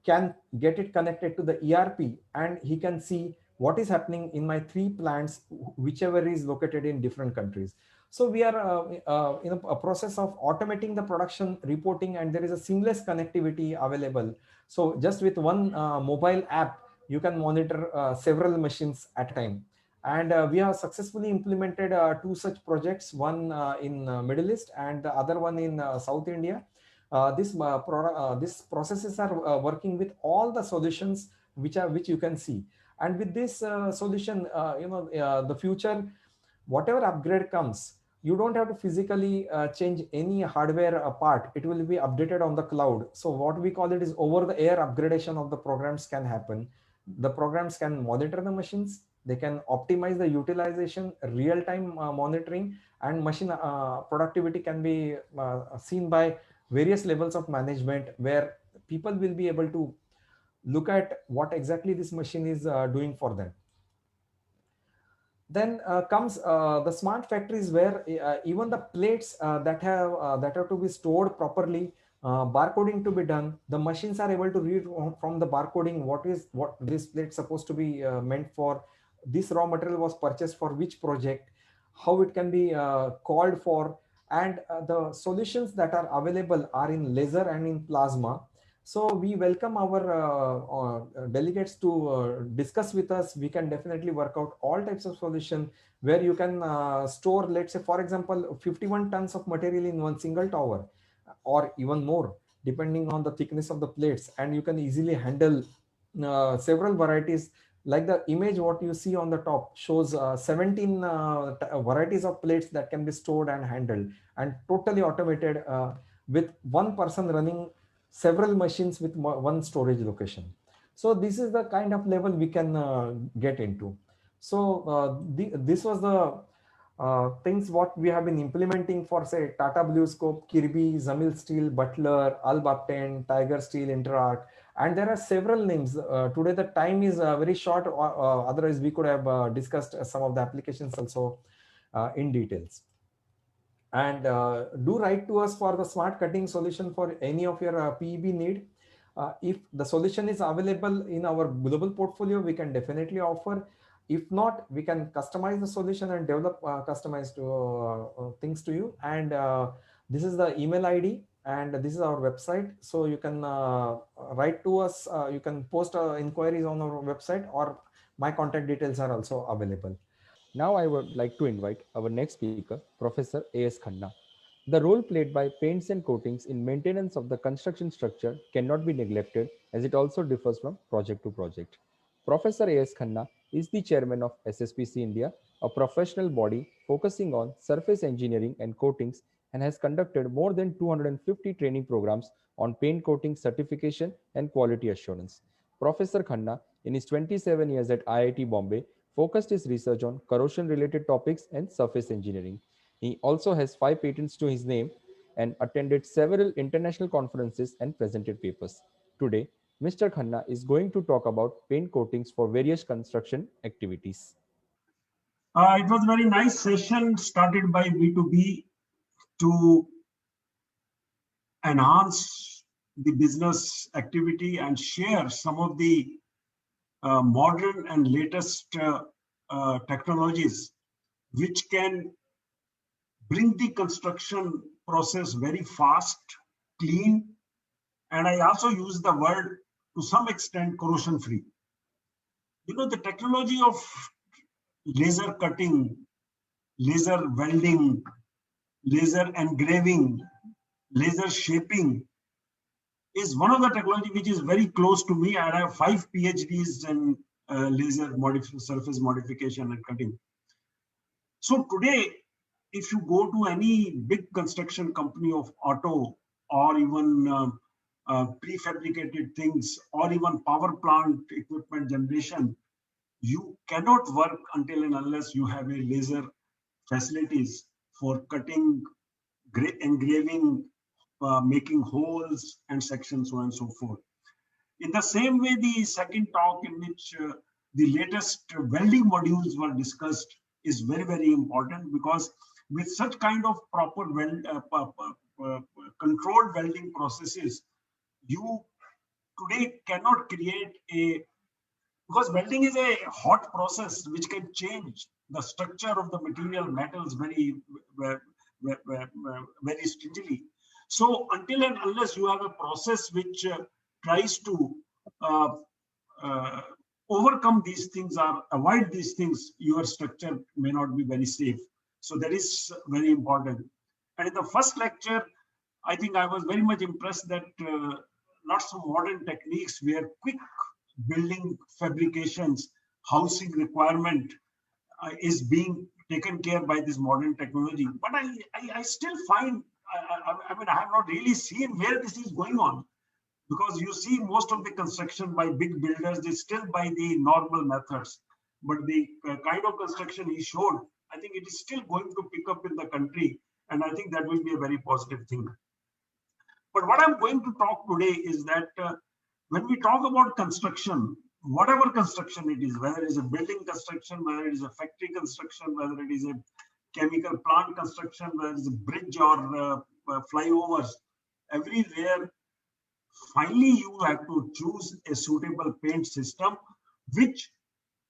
can get it connected to the ERP, and he can see what is happening in my 3 plants, whichever is located in different countries. So we are in a process of automating the production reporting, and there is a seamless connectivity available. So just with one mobile app, you can monitor several machines at a time. And we have successfully implemented 2 such projects, one in Middle East and the other one in South India. These processes are working with all the solutions which you can see. And with this solution, the future, whatever upgrade comes, you don't have to physically change any hardware part. It will be updated on the cloud. So what we call it is over the air upgradation of the programs can happen. The programs can monitor the machines, They can optimize the utilization, real-time monitoring, and machine productivity can be seen by various levels of management, where people will be able to look at what exactly this machine is doing for them. Then comes the smart factories, where even the plates that have to be stored properly, barcoding to be done. The machines are able to read from the barcoding what this plate supposed to be meant for. This raw material was purchased for which project, how it can be called for, and the solutions that are available are in laser and in plasma. So we welcome our delegates to discuss with us. We can definitely work out all types of solution where you can store, let's say, for example, 51 tons of material in one single tower, or even more, depending on the thickness of the plates. And you can easily handle several varieties. Like the image what you see on the top shows 17 varieties of plates that can be stored and handled, and totally automated, with one person running several machines with one storage location. So this is the kind of level we can get into. So this was the things what we have been implementing for, say, Tata Blue Scope, Kirby, Zamil Steel, Butler, Albapten, Tiger Steel, Interart, and there are several names. Today the time is very short, otherwise we could have discussed some of the applications also in details. And do write to us for the smart cutting solution for any of your PEB need. If the solution is available in our global portfolio, we can definitely offer. If not, we can customize the solution and develop customized things to you. And this is the email ID, and this is our website. So you can write to us. You can post inquiries on our website, or my contact details are also available. Now I would like to invite our next speaker, Professor A.S. Khanna. The role played by paints and coatings in maintenance of the construction structure cannot be neglected, as it also differs from project to project. Professor A.S. Khanna is the chairman of SSPC India, a professional body focusing on surface engineering and coatings, and has conducted more than 250 training programs on paint coating certification and quality assurance. Professor Khanna, in his 27 years at IIT Bombay, focused his research on corrosion related topics and surface engineering. He also has 5 patents to his name and attended several international conferences and presented papers. Today, Mr. Khanna is going to talk about paint coatings for various construction activities. It was a very nice session started by B2B to enhance the business activity and share some of the modern and latest technologies which can bring the construction process very fast, clean, and I also use the word to some extent corrosion free. You know, the technology of laser cutting, laser welding, laser engraving, laser shaping is one of the technology which is very close to me. I have 5 PhDs in laser surface modification and cutting. So today, if you go to any big construction company of auto, or even prefabricated things, or even power plant equipment generation, you cannot work until and unless you have a laser facilities for cutting, engraving, making holes and sections, so on and so forth. In the same way, the second talk in which the latest welding modules were discussed is very, very important, because with such kind of proper controlled welding processes, you today cannot create a, because welding is a hot process which can change the structure of the material metals very, very stringently. So until and unless you have a process which tries to uh, overcome these things or avoid these things, your structure may not be very safe. So that is very important. And in the first lecture, I think I was very much impressed that lots of modern techniques where quick building fabrications, housing requirement is being taken care by this modern technology. But I still find, I mean, I have not really seen where this is going on, because you see most of the construction by big builders is still by the normal methods. but the kind of construction he showed, I think it is still going to pick up in the country, and I think that will be a very positive thing. But what I'm going to talk today is that when we talk about construction, whatever construction it is, whether it is a building construction, whether it is a factory construction, whether it is a chemical plant construction, whether it is a bridge or flyovers, everywhere, finally you have to choose a suitable paint system, which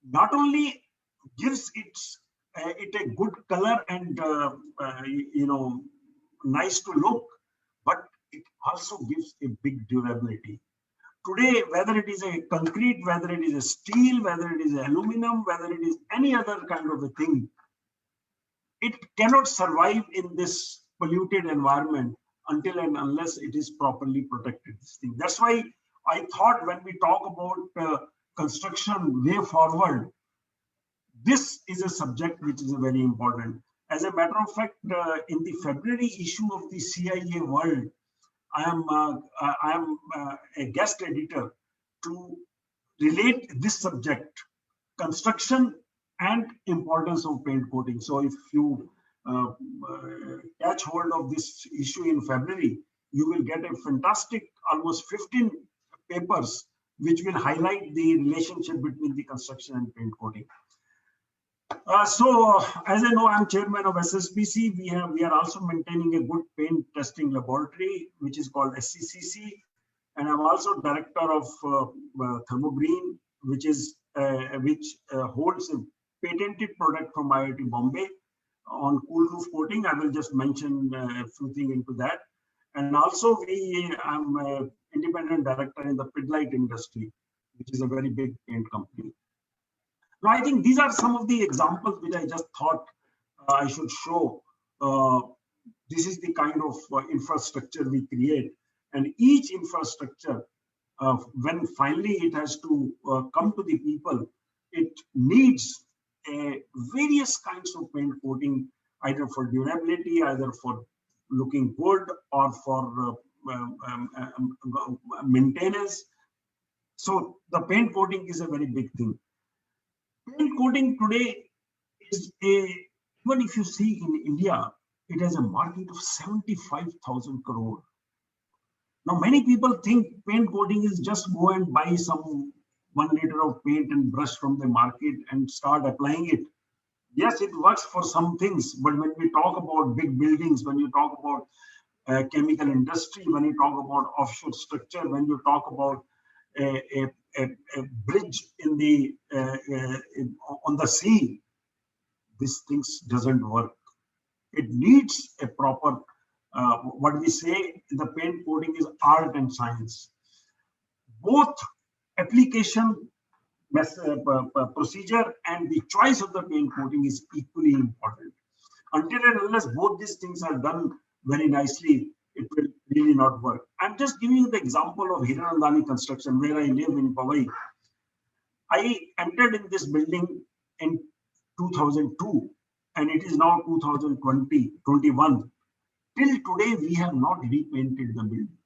not only gives it a good color and nice to look, but it also gives a big durability. Today, whether it is a concrete, whether it is a steel, whether it is aluminum, whether it is any other kind of a thing, it cannot survive in this polluted environment until and unless it is properly protected. This thing. That's why I thought when we talk about construction way forward, this is a subject which is very important. As a matter of fact, in the February issue of the CIA World, I am a guest editor to relate this subject, construction and importance of paint coating. So if you catch hold of this issue in February, you will get a fantastic almost 15 papers which will highlight the relationship between the construction and paint coating. So as I know, I'm chairman of SSPC. We are also maintaining a good paint testing laboratory, which is called SCCC. And I'm also director of Thermogreen, which holds a patented product from IIT Bombay on cool roof coating. I will just mention a few things into that. And also I'm an independent director in the Pidlite industry, which is a very big paint company. Now, I think these are some of the examples which I just thought I should show. This is the kind of infrastructure we create. And each infrastructure, when finally it has to come to the people, it needs various kinds of paint coating, either for durability, either for looking good, or for maintenance. So the paint coating is a very big thing. Paint coating today is even if you see in India, it has a market of 75,000 crore. Now, many people think paint coating is just go and buy some 1 liter of paint and brush from the market and start applying it. Yes, it works for some things, but when we talk about big buildings, when you talk about chemical industry, when you talk about offshore structure, when you talk about a bridge in the on the sea, these things doesn't work. It needs a proper what we say the paint coating is art and science. Both application procedure and the choice of the paint coating is equally important. Until and unless both these things are done very nicely, it will really not work. I'm just giving you the example of Hiranandani construction, where I live in Powai. I entered in this building in 2002, and it is now 2021. Till today, we have not repainted the building.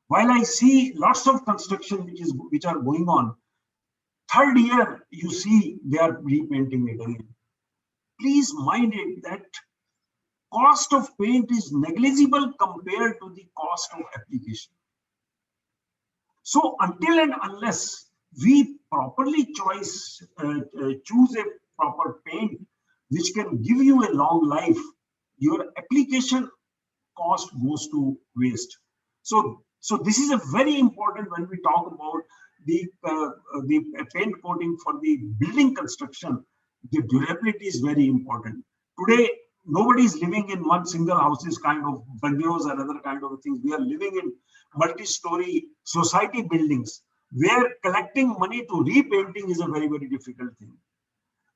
While I see lots of construction which are going on, third year you see they are repainting it again. Please mind it that cost of paint is negligible compared to the cost of application. So until and unless we properly choose a proper paint which can give you a long life, your application cost goes to waste. So this is a very important when we talk about the paint coating for the building construction. The durability is very important. Today, nobody is living in one single houses kind of bungalows and other kind of things. We are living in multi-story society buildings where collecting money to repainting is a very, very difficult thing.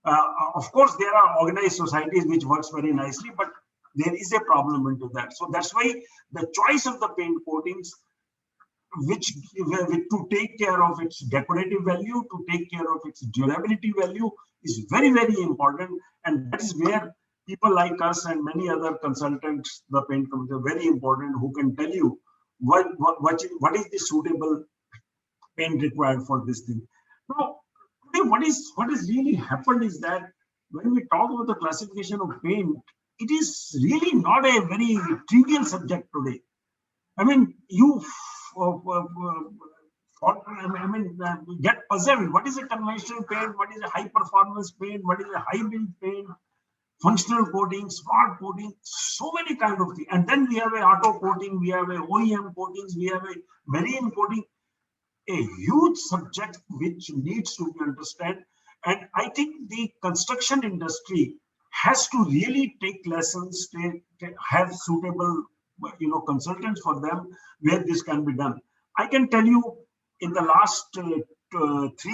Of course, there are organized societies which works very nicely, but there is a problem into that. So that's why the choice of the paint coatings, which to take care of its decorative value, to take care of its durability value, is very, very important. And that is where people like us and many other consultants, the paint companies, are very important, who can tell you what is the suitable paint required for this thing. Now, What is really happened is that when we talk about the classification of paint, it is really not a very trivial subject today. I mean, you get puzzled. What is a conventional paint? What is a high performance paint? What is a high build paint? Functional coating, smart coating, so many kind of things. And then we have a auto coating, we have a OEM coatings, we have a marine coating, a huge subject which needs to be understood. And I think the construction industry has to really take lessons, have suitable, consultants for them where this can be done. I can tell you, in the last 3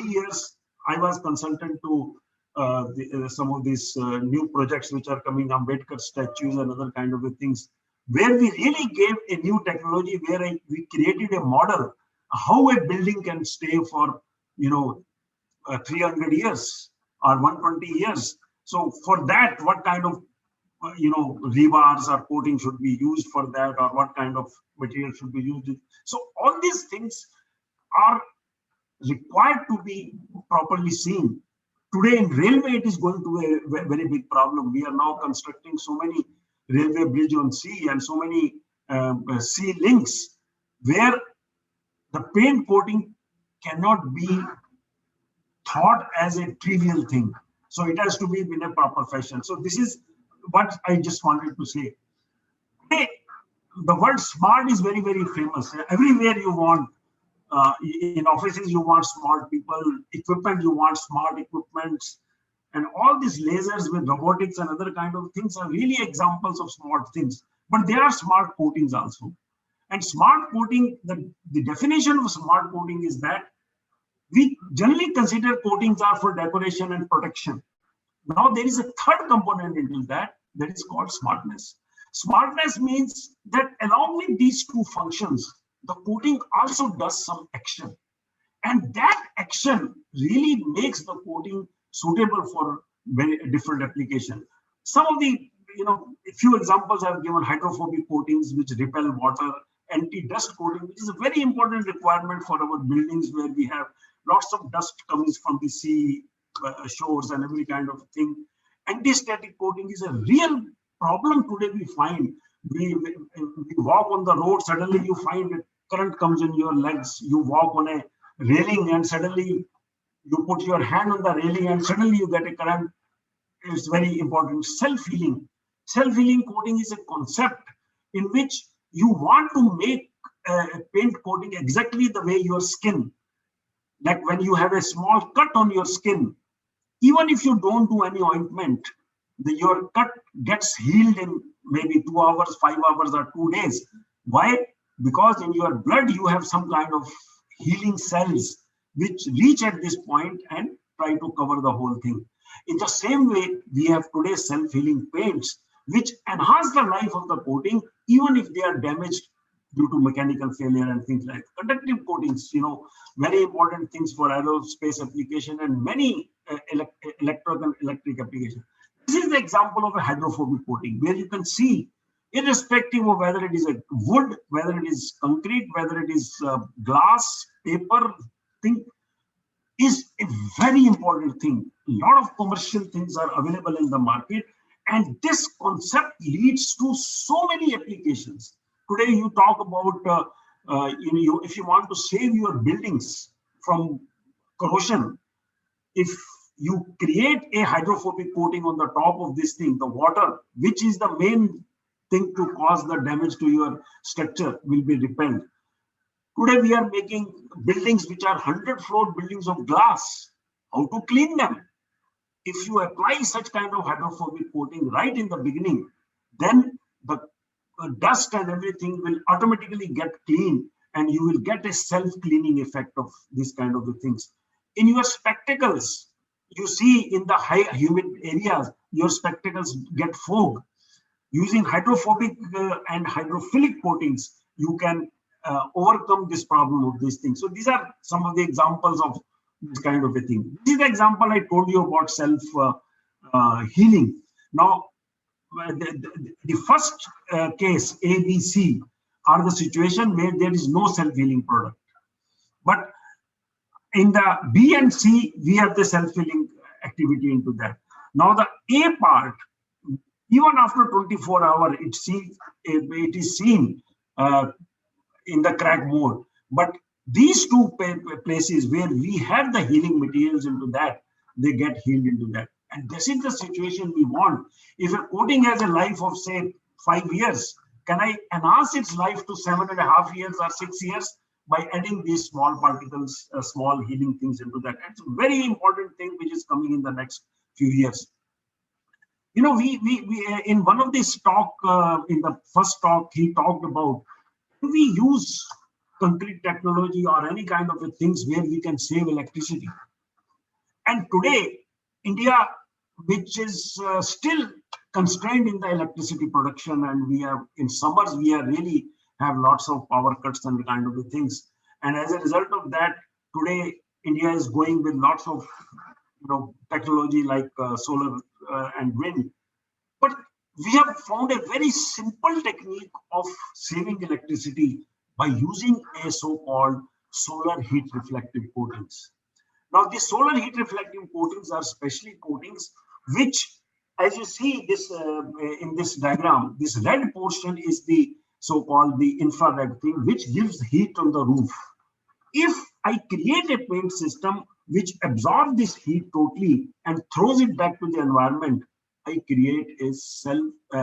years, I was consultant to some of these new projects which are coming, Ambedkar statues and other kind of things, where we really gave a new technology, where we created a model how a building can stay for 300 years or 120 years. So for that, what kind of rebars or coating should be used for that, or what kind of material should be used. So all these things are required to be properly seen. Today in railway, it is going to be a very big problem. We are now constructing so many railway bridge on sea and so many sea links where the paint coating cannot be thought as a trivial thing. So it has to be in a proper fashion. So this is what I just wanted to say. Hey, the word smart is very, very famous. Everywhere you want, in offices you want smart people, equipment you want smart equipment, and all these lasers with robotics and other kind of things are really examples of smart things. But there are smart coatings also. And smart coating, the definition of smart coating is that we generally consider coatings are for decoration and protection. Now there is a third component into that is called smartness. Smartness means that along with these two functions, the coating also does some action. And that action really makes the coating suitable for very different application. Some of the, a few examples I've given: hydrophobic coatings which repel water, anti-dust coating, which is a very important requirement for our buildings where we have lots of dust coming from the sea shores and every kind of thing. Anti-static coating is a real problem today. We find we walk on the road, suddenly you find that current comes in your legs. You walk on a railing and suddenly you put your hand on the railing and suddenly you get a current. It's very important. Self-healing. Self-healing coating is a concept in which you want to make a paint coating exactly the way your skin. Like when you have a small cut on your skin, even if you don't do any ointment, your cut gets healed in maybe 2 hours, 5 hours, or 2 days. Why? Because in your blood, you have some kind of healing cells which reach at this point and try to cover the whole thing. In the same way, we have today self-healing paints which enhance the life of the coating, even if they are damaged due to mechanical failure and things like that. Conductive coatings, very important things for aerospace application and many electric applications. This is the example of a hydrophobic coating where you can see, irrespective of whether it is a wood, whether it is concrete, whether it is glass, paper, thing, is a very important thing. A lot of commercial things are available in the market, and this concept leads to so many applications. Today, you talk about if you want to save your buildings from corrosion, if you create a hydrophobic coating on the top of this thing, the water, which is the main thing to cause the damage to your structure, will be repelled. Today, we are making buildings which are 100-floor buildings of glass. How to clean them? If you apply such kind of hydrophobic coating right in the beginning, then the dust and everything will automatically get clean, and you will get a self-cleaning effect of this kind of things. In your spectacles, you see in the high humid areas, your spectacles get fog. Using hydrophobic and hydrophilic coatings, you can overcome this problem of these things. So these are some of the examples of this kind of a thing. This is the example I told you about self-healing. Now, the first case, A, B, C, are the situation where there is no self-healing product. But In the B and C, we have the self-healing activity into that. Now the A part, even after 24 hours, it is seen in the crack mode. But these two places where we have the healing materials into that, they get healed into that. And this is the situation we want. If a coating has a life of, say, 5 years, can I enhance its life to 7.5 years or 6 years by adding these small particles, small healing things into that? It's a very important thing which is coming in the next few years. You know, we in one of these talk, in the first talk, he talked about, we use concrete technology or any kind of things where we can save electricity. And today, India, which is still constrained in the electricity production, and we have in summers, we are really have lots of power cuts and kind of things. And as a result of that, today, India is going with lots of technology like solar and wind. But we have found a very simple technique of saving electricity by using a so-called solar heat reflective coatings. Now, the solar heat reflective coatings are special coatings which, as you see this in this diagram, this red portion is the so-called the infrared thing, which gives heat on the roof. If I create a paint system which absorbs this heat totally and throws it back to the environment, I create a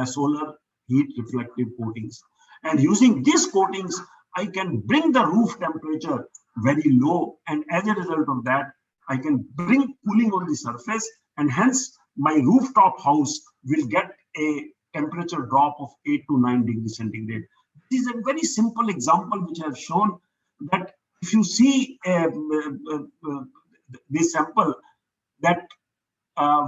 solar heat reflective coatings. And using these coatings, I can bring the roof temperature very low. And as a result of that, I can bring cooling on the surface, and hence my rooftop house will get a temperature drop of 8 to 9 degrees centigrade. This is a very simple example which I have shown that if you see this sample, that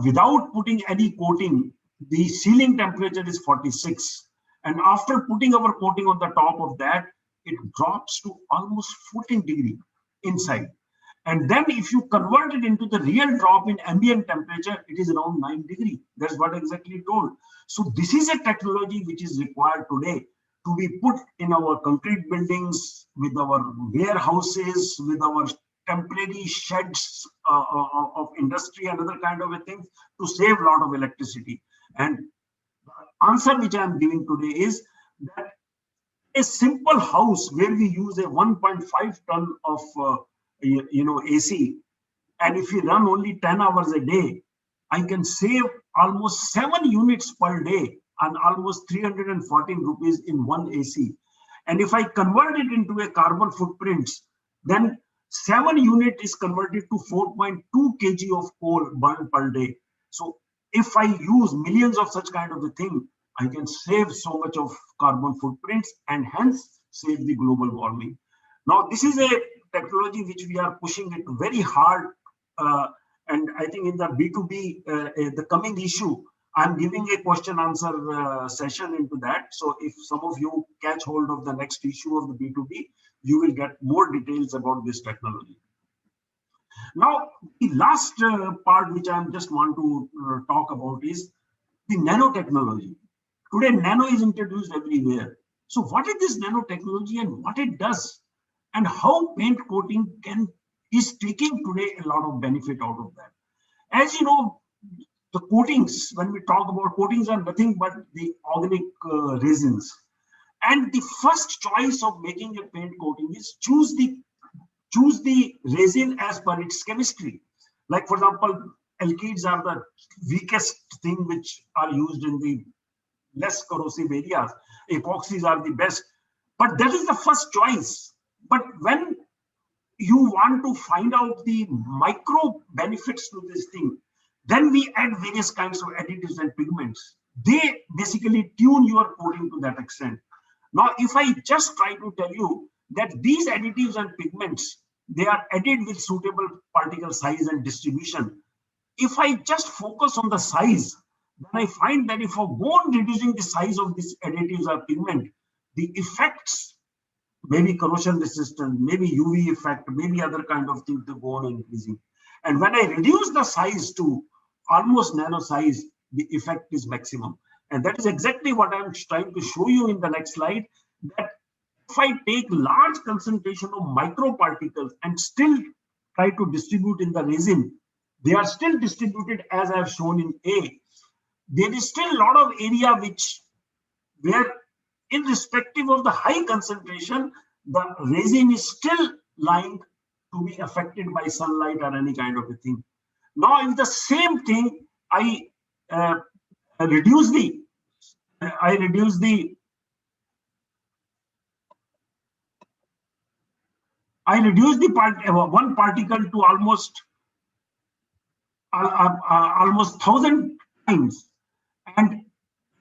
without putting any coating, the ceiling temperature is 46. And after putting our coating on the top of that, it drops to almost 14 degrees inside. And then if you convert it into the real drop in ambient temperature, it is around 9 degrees. That's what exactly told. So this is a technology which is required today to be put in our concrete buildings, with our warehouses, with our temporary sheds of industry and other kind of a thing, to save a lot of electricity. And the answer which I am giving today is that a simple house where we use a 1.5 ton of AC, and if we run only 10 hours a day, I can save almost 7 units per day and almost 314 rupees in one AC. And if I convert it into a carbon footprint, then 7 unit is converted to 4.2 kg of coal burned per day. So if I use millions of such kind of a thing, I can save so much of carbon footprints and hence save the global warming. Now, this is a technology which we are pushing it very hard. And I think in the B2B, the coming issue, I'm giving a question answer session into that. So if some of you catch hold of the next issue of the B2B, you will get more details about this technology. Now, the last part which I just want to talk about is the nanotechnology. Today, nano is introduced everywhere. So what is this nanotechnology and what it does, and how paint coating is taking today a lot of benefit out of that? As you know, the coatings, when we talk about coatings, are nothing but the organic resins. And the first choice of making a paint coating is choose the resin as per its chemistry. Like, for example, alkyds are the weakest thing which are used in the less corrosive areas. Epoxies are the best. But that is the first choice. But when you want to find out the micro benefits to this thing, then we add various kinds of additives and pigments. They basically tune your coating to that extent. Now, if I just try to tell you that these additives and pigments, they are added with suitable particle size and distribution. If I just focus on the size, then I find that if I go on reducing the size of these additives or pigment, the effects, maybe corrosion resistant, maybe UV effect, maybe other kind of things, they go on increasing. And when I reduce the size to almost nano size, the effect is maximum. And that is exactly what I'm trying to show you in the next slide, that if I take large concentration of microparticles and still try to distribute in the resin, they are still distributed as I have shown in A. There is still a lot of area where irrespective of the high concentration, the resin is still lying to be affected by sunlight or any kind of a thing. Now, in the same thing, I reduce the one particle to almost 1,000 times and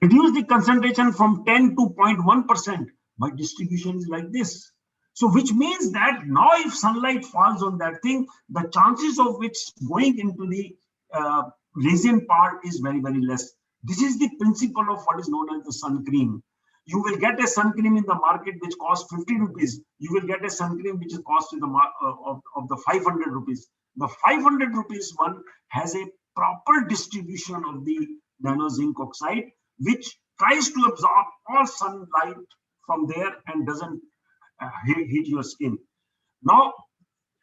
reduce the concentration from 10 to 0.1%. My distribution is like this. So which means that now if sunlight falls on that thing, the chances of which going into the resin part is very, very less. This is the principle of what is known as the sun cream. You will get a sun cream in the market which costs 50 rupees. You will get a sun cream which is cost in the of the 500 rupees. The 500 rupees one has a proper distribution of the nano zinc oxide, which tries to absorb all sunlight from there and doesn't hit your skin. Now,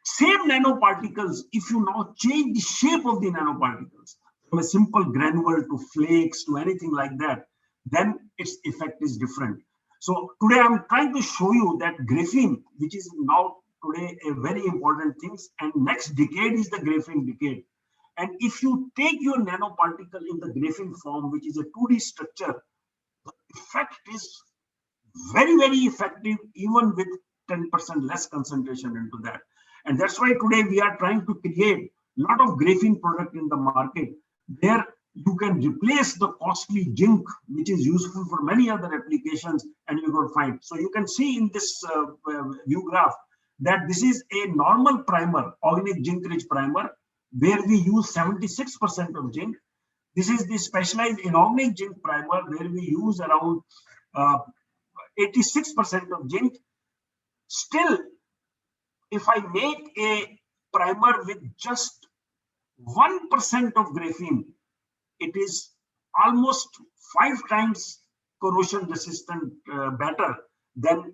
same nanoparticles, if you now change the shape of the nanoparticles from a simple granule to flakes to anything like that, then its effect is different. So today I'm trying to show you that graphene, which is now today a very important thing, and next decade is the graphene decade. And if you take your nanoparticle in the graphene form, which is a 2D structure, the effect is very, very effective, even with 10% less concentration into that. And that's why today we are trying to create a lot of graphene product in the market where you can replace the costly zinc, which is useful for many other applications, and you will find. So you can see in this view graph that this is a normal primer, organic zinc rich primer, where we use 76% of zinc. This is the specialized inorganic zinc primer, where we use around 86% of zinc. Still, if I make a primer with just 1% of graphene, it is almost 5 times corrosion resistant better than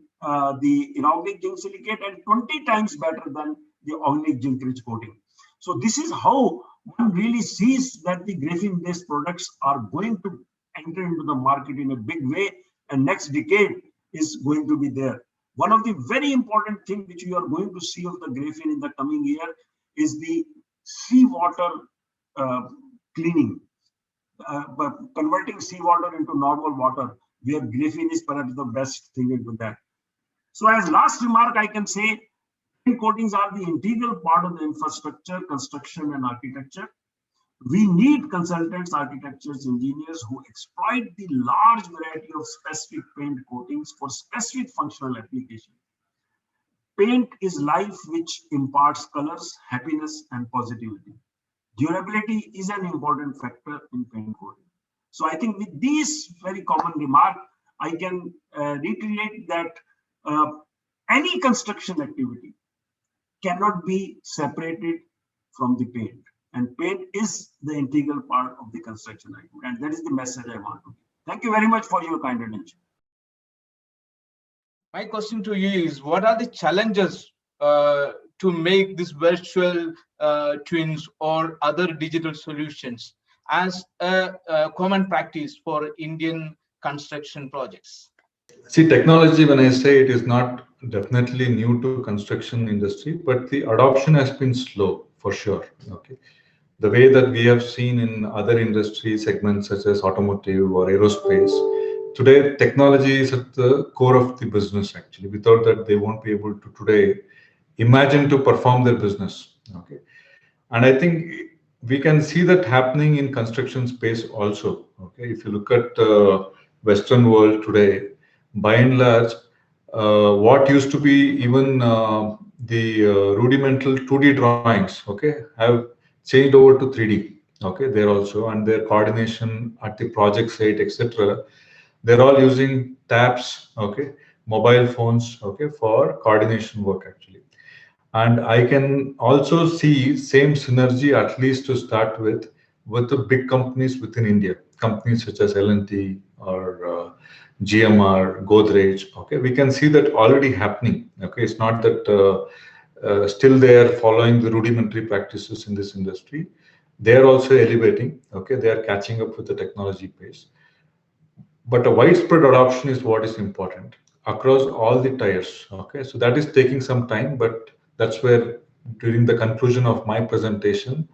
the inorganic zinc silicate and 20 times better than the organic zinc rich coating. So this is how one really sees that the graphene based products are going to enter into the market in a big way, and next decade is going to be there. One of the very important things which you are going to see of the graphene in the coming year is the seawater cleaning, converting seawater into normal water, where graphene is perhaps the best thing into that. So as last remark, I can say paint coatings are the integral part of the infrastructure, construction and architecture. We need consultants, architects, engineers who exploit the large variety of specific paint coatings for specific functional application. Paint is life which imparts colors, happiness, and positivity. Durability is an important factor in paint coating. So I think with these very common remark, I can reiterate that any construction activity cannot be separated from the paint. And paint is the integral part of the construction activity. And that is the message I want to give. Thank you very much for your kind attention. My question to you is, what are the challenges to make this virtual twins or other digital solutions as a common practice for Indian construction projects? See, technology, when I say it is not definitely new to construction industry, but the adoption has been slow for sure. Okay. The way that we have seen in other industry segments such as automotive or aerospace, today technology is at the core of the business actually. Without that, they won't be able to today imagine to perform their business. Okay. And I think we can see that happening in construction space also. Okay. If you look at Western world today, by and large, what used to be even the rudimental 2D drawings, okay, have changed over to 3D. Okay, there also, and their coordination at the project site, etc. They're all using tabs, okay, mobile phones, okay, for coordination work actually. And I can also see same synergy, at least to start with the big companies within India, companies such as L&T or GMR, Godrej. Okay, we can see that already happening. Okay, it's not that still they are following the rudimentary practices in this industry. They are also elevating. Okay, they are catching up with the technology pace. But a widespread adoption is what is important across all the tiers. Okay, so that is taking some time, but that's where during the conclusion of my presentation,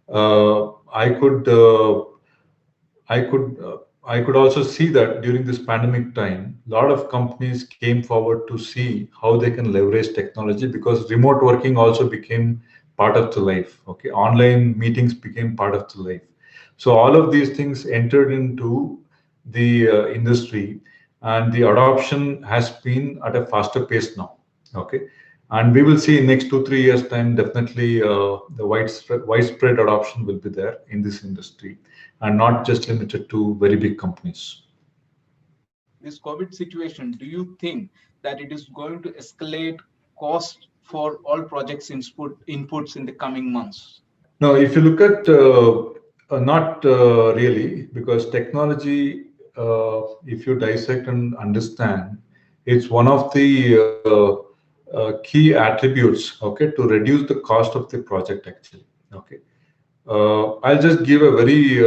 uh, I could I could I could also see that during this pandemic time, a lot of companies came forward to see how they can leverage technology because remote working also became part of the life. Okay, online meetings became part of the life. So all of these things entered into the industry, and the adoption has been at a faster pace now. Okay, and we will see in next 2 3 years time definitely the widespread adoption will be there in this industry and not just limited to very big companies. This COVID situation, do you think that it is going to escalate cost for all projects inputs in the coming months? Now, if you look at not really, because technology, if you dissect and understand, it's one of the key attributes, okay, to reduce the cost of the project actually. Okay, I'll just give a very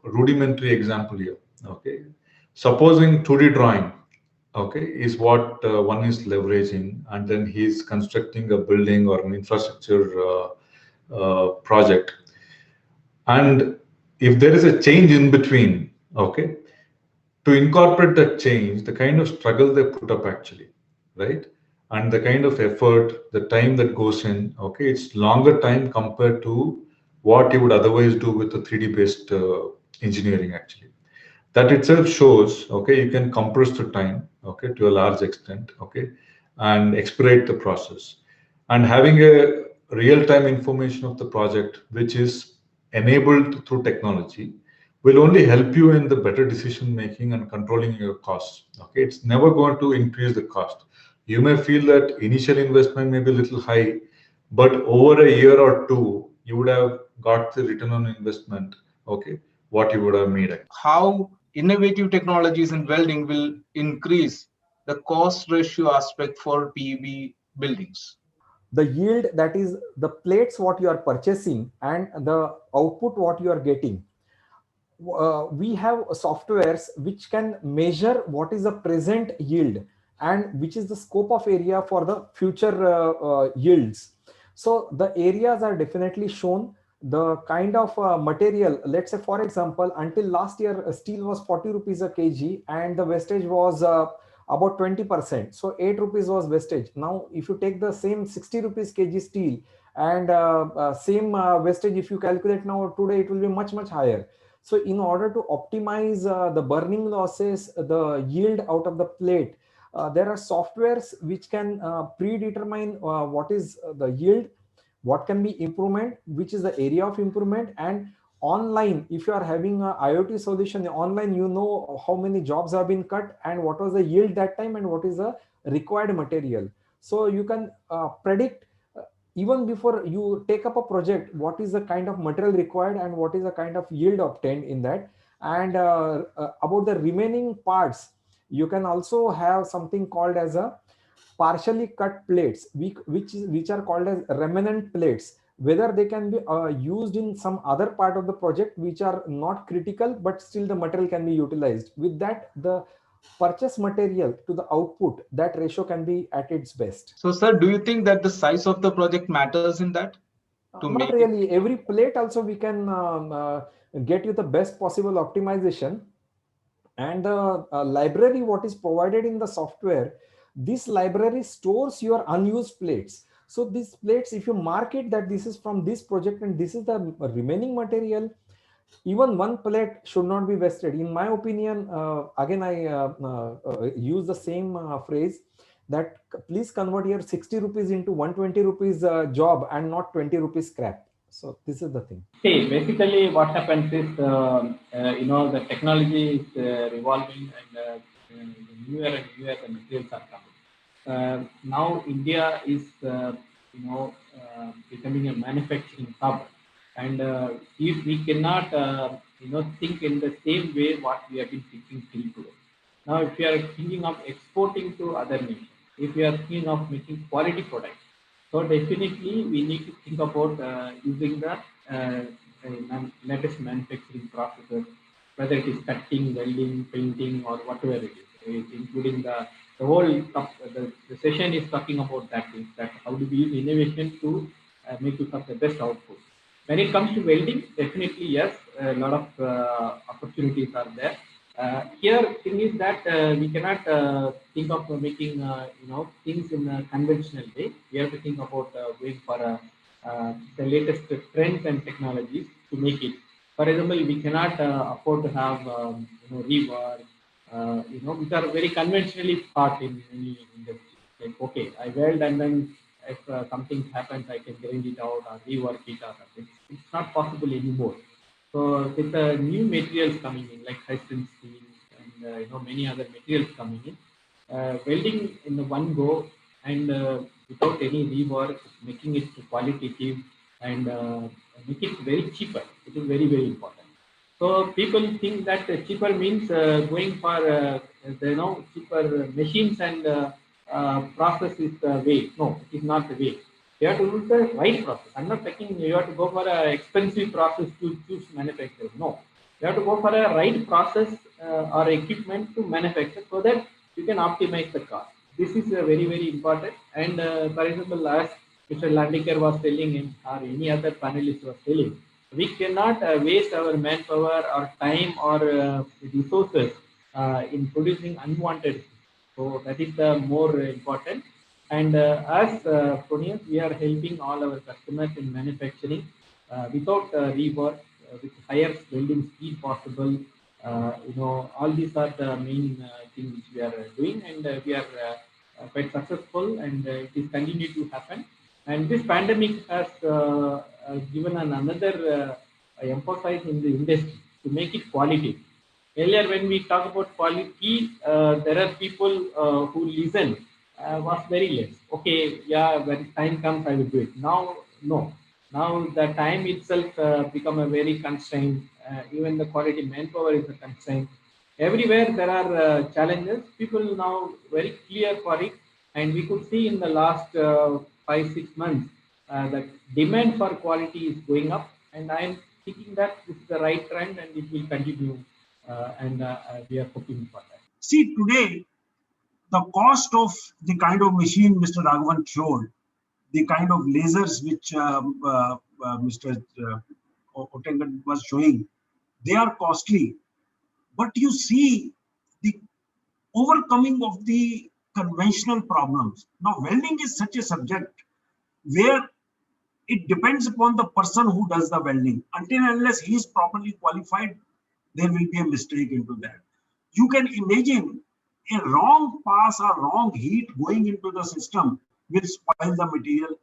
rudimentary example here. Okay, supposing 2D drawing, okay, is what one is leveraging, and then he's constructing a building or an infrastructure project. And if there is a change in between, okay, to incorporate that change, the kind of struggle they put up actually, right? And the kind of effort, the time that goes in, okay, it's longer time compared to what you would otherwise do with the 3D based engineering actually. That itself shows, okay, you can compress the time, okay, to a large extent, okay, and expedite the process. And having a real-time information of the project, which is enabled through technology, will only help you in the better decision making and controlling your costs. Okay, it's never going to increase the cost. You may feel that initial investment may be a little high, but over a year or two, you would have got the return on investment, okay, what you would have made. How innovative technologies in welding will increase the cost ratio aspect for PEB buildings? The yield, that is the plates what you are purchasing and the output what you are getting. We have softwares which can measure what is the present yield and which is the scope of area for the future yields. So the areas are definitely shown, the kind of material. Let's say for example, until last year steel was 40 rupees a kg and the wastage was about 20%. So 8 rupees was wastage. Now if you take the same 60 rupees kg steel and same wastage, if you calculate now today, it will be much higher. So in order to optimize the burning losses, the yield out of the plate, there are softwares which can predetermine what is the yield, what can be improvement, which is the area of improvement. And online, if you are having a IoT solution online, you know how many jobs have been cut and what was the yield that time and what is the required material. So you can predict even before you take up a project, what is the kind of material required and what is the kind of yield obtained in that. And about the remaining parts, you can also have something called as a partially cut plates, which are called as remnant plates, whether they can be used in some other part of the project which are not critical, but still the material can be utilized. With that, the purchase material to the output, that ratio can be at its best. So, sir, do you think that the size of the project matters in that? Not really. Every plate also we can get you the best possible optimization. And the library what is provided in the software, this library stores your unused plates. So these plates, if you mark it that this is from this project and this is the remaining material, even one plate should not be wasted. In my opinion, again, I use the same phrase that please convert your 60 rupees into 120 rupees job and not 20 rupees scrap. So this is the thing. Okay, basically what happens is, the technology is revolving and newer and newer the materials are coming. Now India is, becoming a manufacturing hub, and if we cannot, think in the same way what we have been thinking till today. Now, if we are thinking of exporting to other nations, if we are thinking of making quality products, So definitely we need to think about using the latest manufacturing processes, whether it is cutting, welding, painting, or whatever it is, including the whole the session is talking about that is that how do we use innovation to make use of the best output. When it comes to welding, definitely yes, a lot of opportunities are there. Here, thing is that we cannot think of making things in a conventional way. We have to think about going for the latest trends and technologies to make it. For example, we cannot afford to have rework, which are very conventionally taught in many industries. Like, okay, I weld and then if something happens, I can grind it out or rework it or something. It's not possible anymore. So with the new materials coming in, like high strength steel and many other materials coming in, welding in the one go and without any rework, making it qualitative and make it very cheaper. It is very important. So people think that cheaper means going for cheaper machines and process is the way. No, it is not the way. You have to use the right process. I'm not taking you have to go for an expensive process to choose manufacturer. No, you have to go for a right process or equipment to manufacture so that you can optimize the cost. This is very important. And for example, as Mr. Landikar was telling him or any other panelist was telling, we cannot waste our manpower or time or resources in producing unwanted. So that is the more important. And as Ponius, we are helping all our customers in manufacturing without rework, with higher welding speed possible. All these are the main things which we are doing, and we are quite successful, and it is continue to happen. And this pandemic has given another emphasis in the industry to make it quality. Earlier, when we talk about quality, there are people who listen was very less. Okay, yeah, when time comes, I will do it. Now, no. Now the time itself become a very constraint. Even the quality manpower is a constraint. Everywhere there are challenges. People now very clear for it, and we could see in the last 5 6 months that demand for quality is going up. And I am thinking that this is the right trend, and it will continue. And we are hoping for that. See, today, the cost of the kind of machine Mr. Raghavan showed, the kind of lasers which Mr. Ottengan was showing, they are costly. But you see the overcoming of the conventional problems. Now, welding is such a subject where it depends upon the person who does the welding. Until and unless he is properly qualified, there will be a mistake into that. You can imagine a wrong pass or wrong heat going into the system will spoil the material.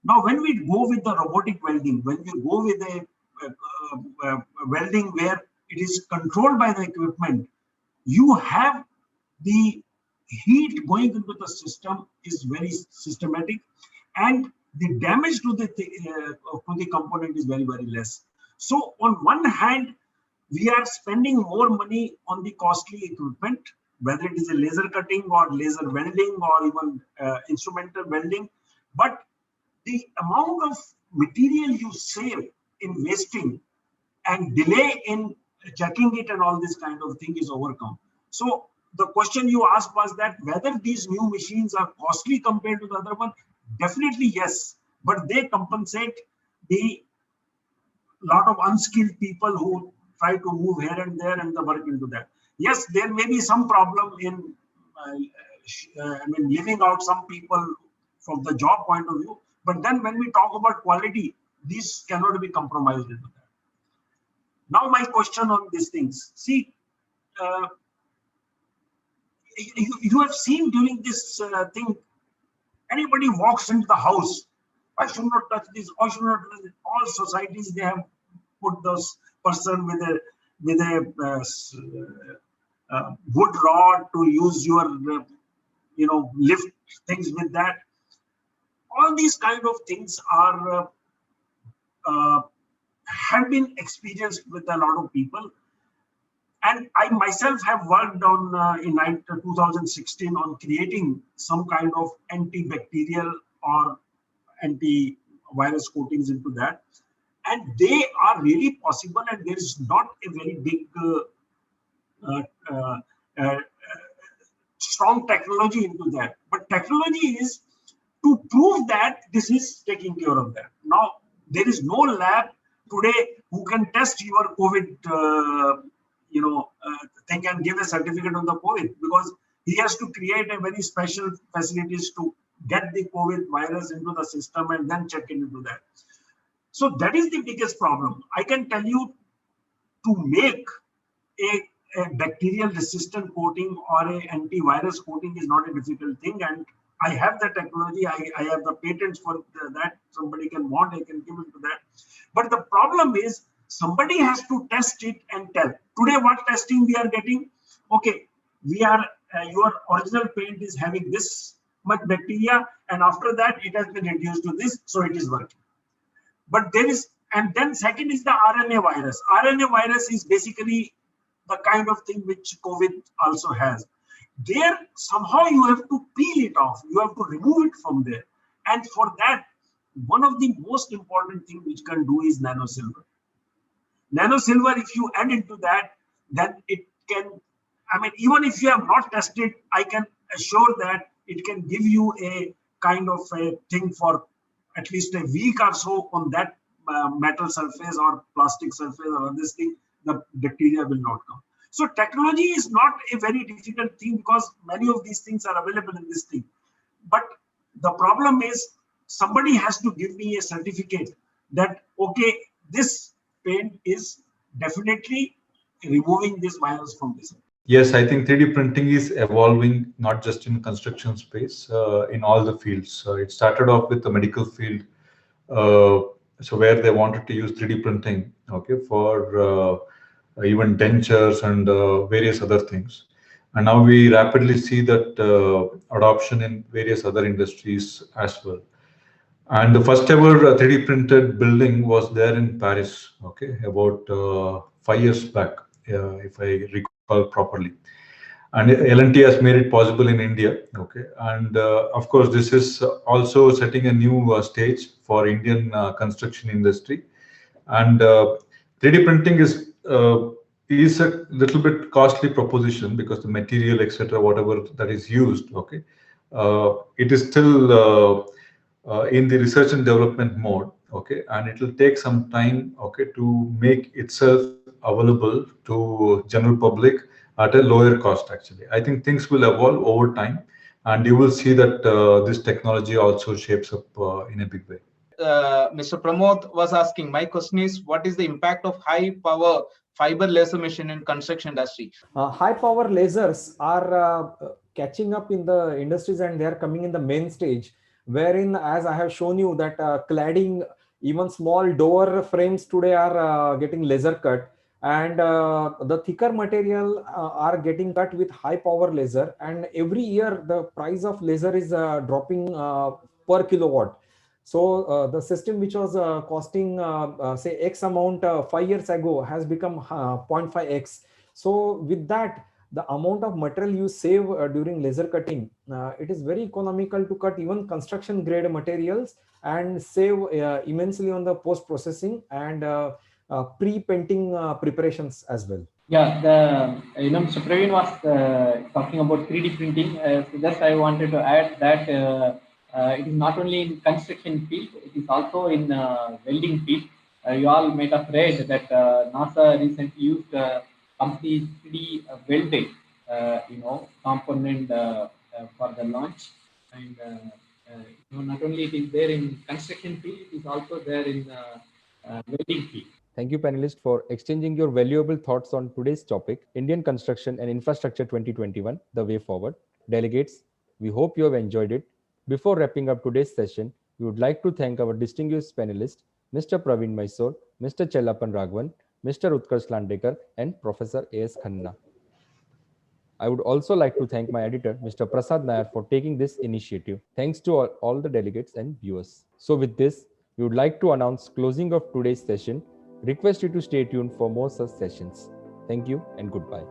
Now, when we go with the robotic welding, when we go with a welding where it is controlled by the equipment, you have the heat going into the system is very systematic, and the damage to the component is very less. So on one hand, we are spending more money on the costly equipment, whether it is a laser cutting or laser welding or even instrumental welding, but the amount of material you save in wasting and delay in checking it and all this kind of thing is overcome. So the question you asked was that whether these new machines are costly compared to the other one. Definitely yes, but they compensate the lot of unskilled people who try to move here and there and the work into that. Yes, there may be some problem in leaving out some people from the job point of view, but then when we talk about quality, these cannot be compromised into that. Now my question on these things, see, you have seen during this thing, anybody walks into the house, I should not touch this, I should not touch it. All societies, they have put those person with a wood rod to use your lift things with that. All these kind of things are have been experienced with a lot of people, and I myself have worked on in 2016 on creating some kind of antibacterial or anti-virus coatings into that. And they are really possible, and there is not a very big uh, uh, uh, strong technology into that. But technology is to prove that this is taking care of that. Now, there is no lab today who can test your COVID, they can give a certificate on the COVID, because he has to create a very special facilities to get the COVID virus into the system and then check into that. So that is the biggest problem. I can tell you, to make a bacterial resistant coating or a antivirus coating is not a difficult thing, and I have the technology. I have the patents for that. Somebody can want, I can give it to that. But the problem is somebody has to test it and tell. Today, what testing we are getting? Okay, we are your original paint is having this much bacteria, and after that it has been reduced to this, so it is working. But there is, and then second is the RNA virus. RNA virus is basically the kind of thing which COVID also has. There, somehow you have to peel it off. You have to remove it from there. And for that, one of the most important things which can do is nanosilver. Nanosilver, if you add into that, then it can, I mean, even if you have not tested, I can assure that it can give you a kind of a thing for at least a week or so on that metal surface or plastic surface or this thing, the bacteria will not come. So technology is not a very difficult thing, because many of these things are available in this thing. But the problem is somebody has to give me a certificate that, okay, this paint is definitely removing this virus from this. Yes, I think 3D printing is evolving not just in construction space, in all the fields. It started off with the medical field, so where they wanted to use 3D printing, okay, for even dentures and various other things. And now we rapidly see that adoption in various other industries as well. And the first ever 3D printed building was there in Paris, okay, about 5 years back, if I recall properly. And L&T has made it possible in India, okay. And of course, this is also setting a new stage for Indian construction industry. And 3D printing is a little bit costly proposition, because the material, etc., whatever that is used, okay, it is still in the research and development mode, okay, and it will take some time, okay, to make itself available to general public at a lower cost. Actually, I think things will evolve over time, and you will see that this technology also shapes up in a big way. Mr. Pramod was asking, my question is, what is the impact of high power fiber laser machine in construction industry? High power lasers are catching up in the industries, and they are coming in the main stage, wherein, as I have shown you, that cladding, even small door frames today are getting laser cut, and the thicker material are getting cut with high power laser, and every year the price of laser is dropping per kilowatt. So the system which was costing say X amount 5 years ago has become 0.5x. So with that, the amount of material you save during laser cutting, it is very economical to cut even construction grade materials and save immensely on the post processing and pre-painting preparations as well. Yeah, Mr. Praveen was talking about 3D printing. So just I wanted to add that it is not only in construction field, it is also in welding field. You all might have read that NASA recently used company 3D welded, component for the launch. And not only it is there in construction field, it is also there in welding field. Thank you, panelists, for exchanging your valuable thoughts on today's topic, Indian Construction and Infrastructure 2021, the way forward. Delegates, we hope you have enjoyed it. Before wrapping up today's session, we would like to thank our distinguished panelists, Mr. Praveen Mysore, Mr. Chellappan Raghavan, Mr. Utkarsh Landekar, and Professor A.S. Khanna. I would also like to thank my editor, Mr. Prasad Nair, for taking this initiative. Thanks to all the delegates and viewers. So with this, we would like to announce closing of today's session. Request you to stay tuned for more such sessions. Thank you and goodbye.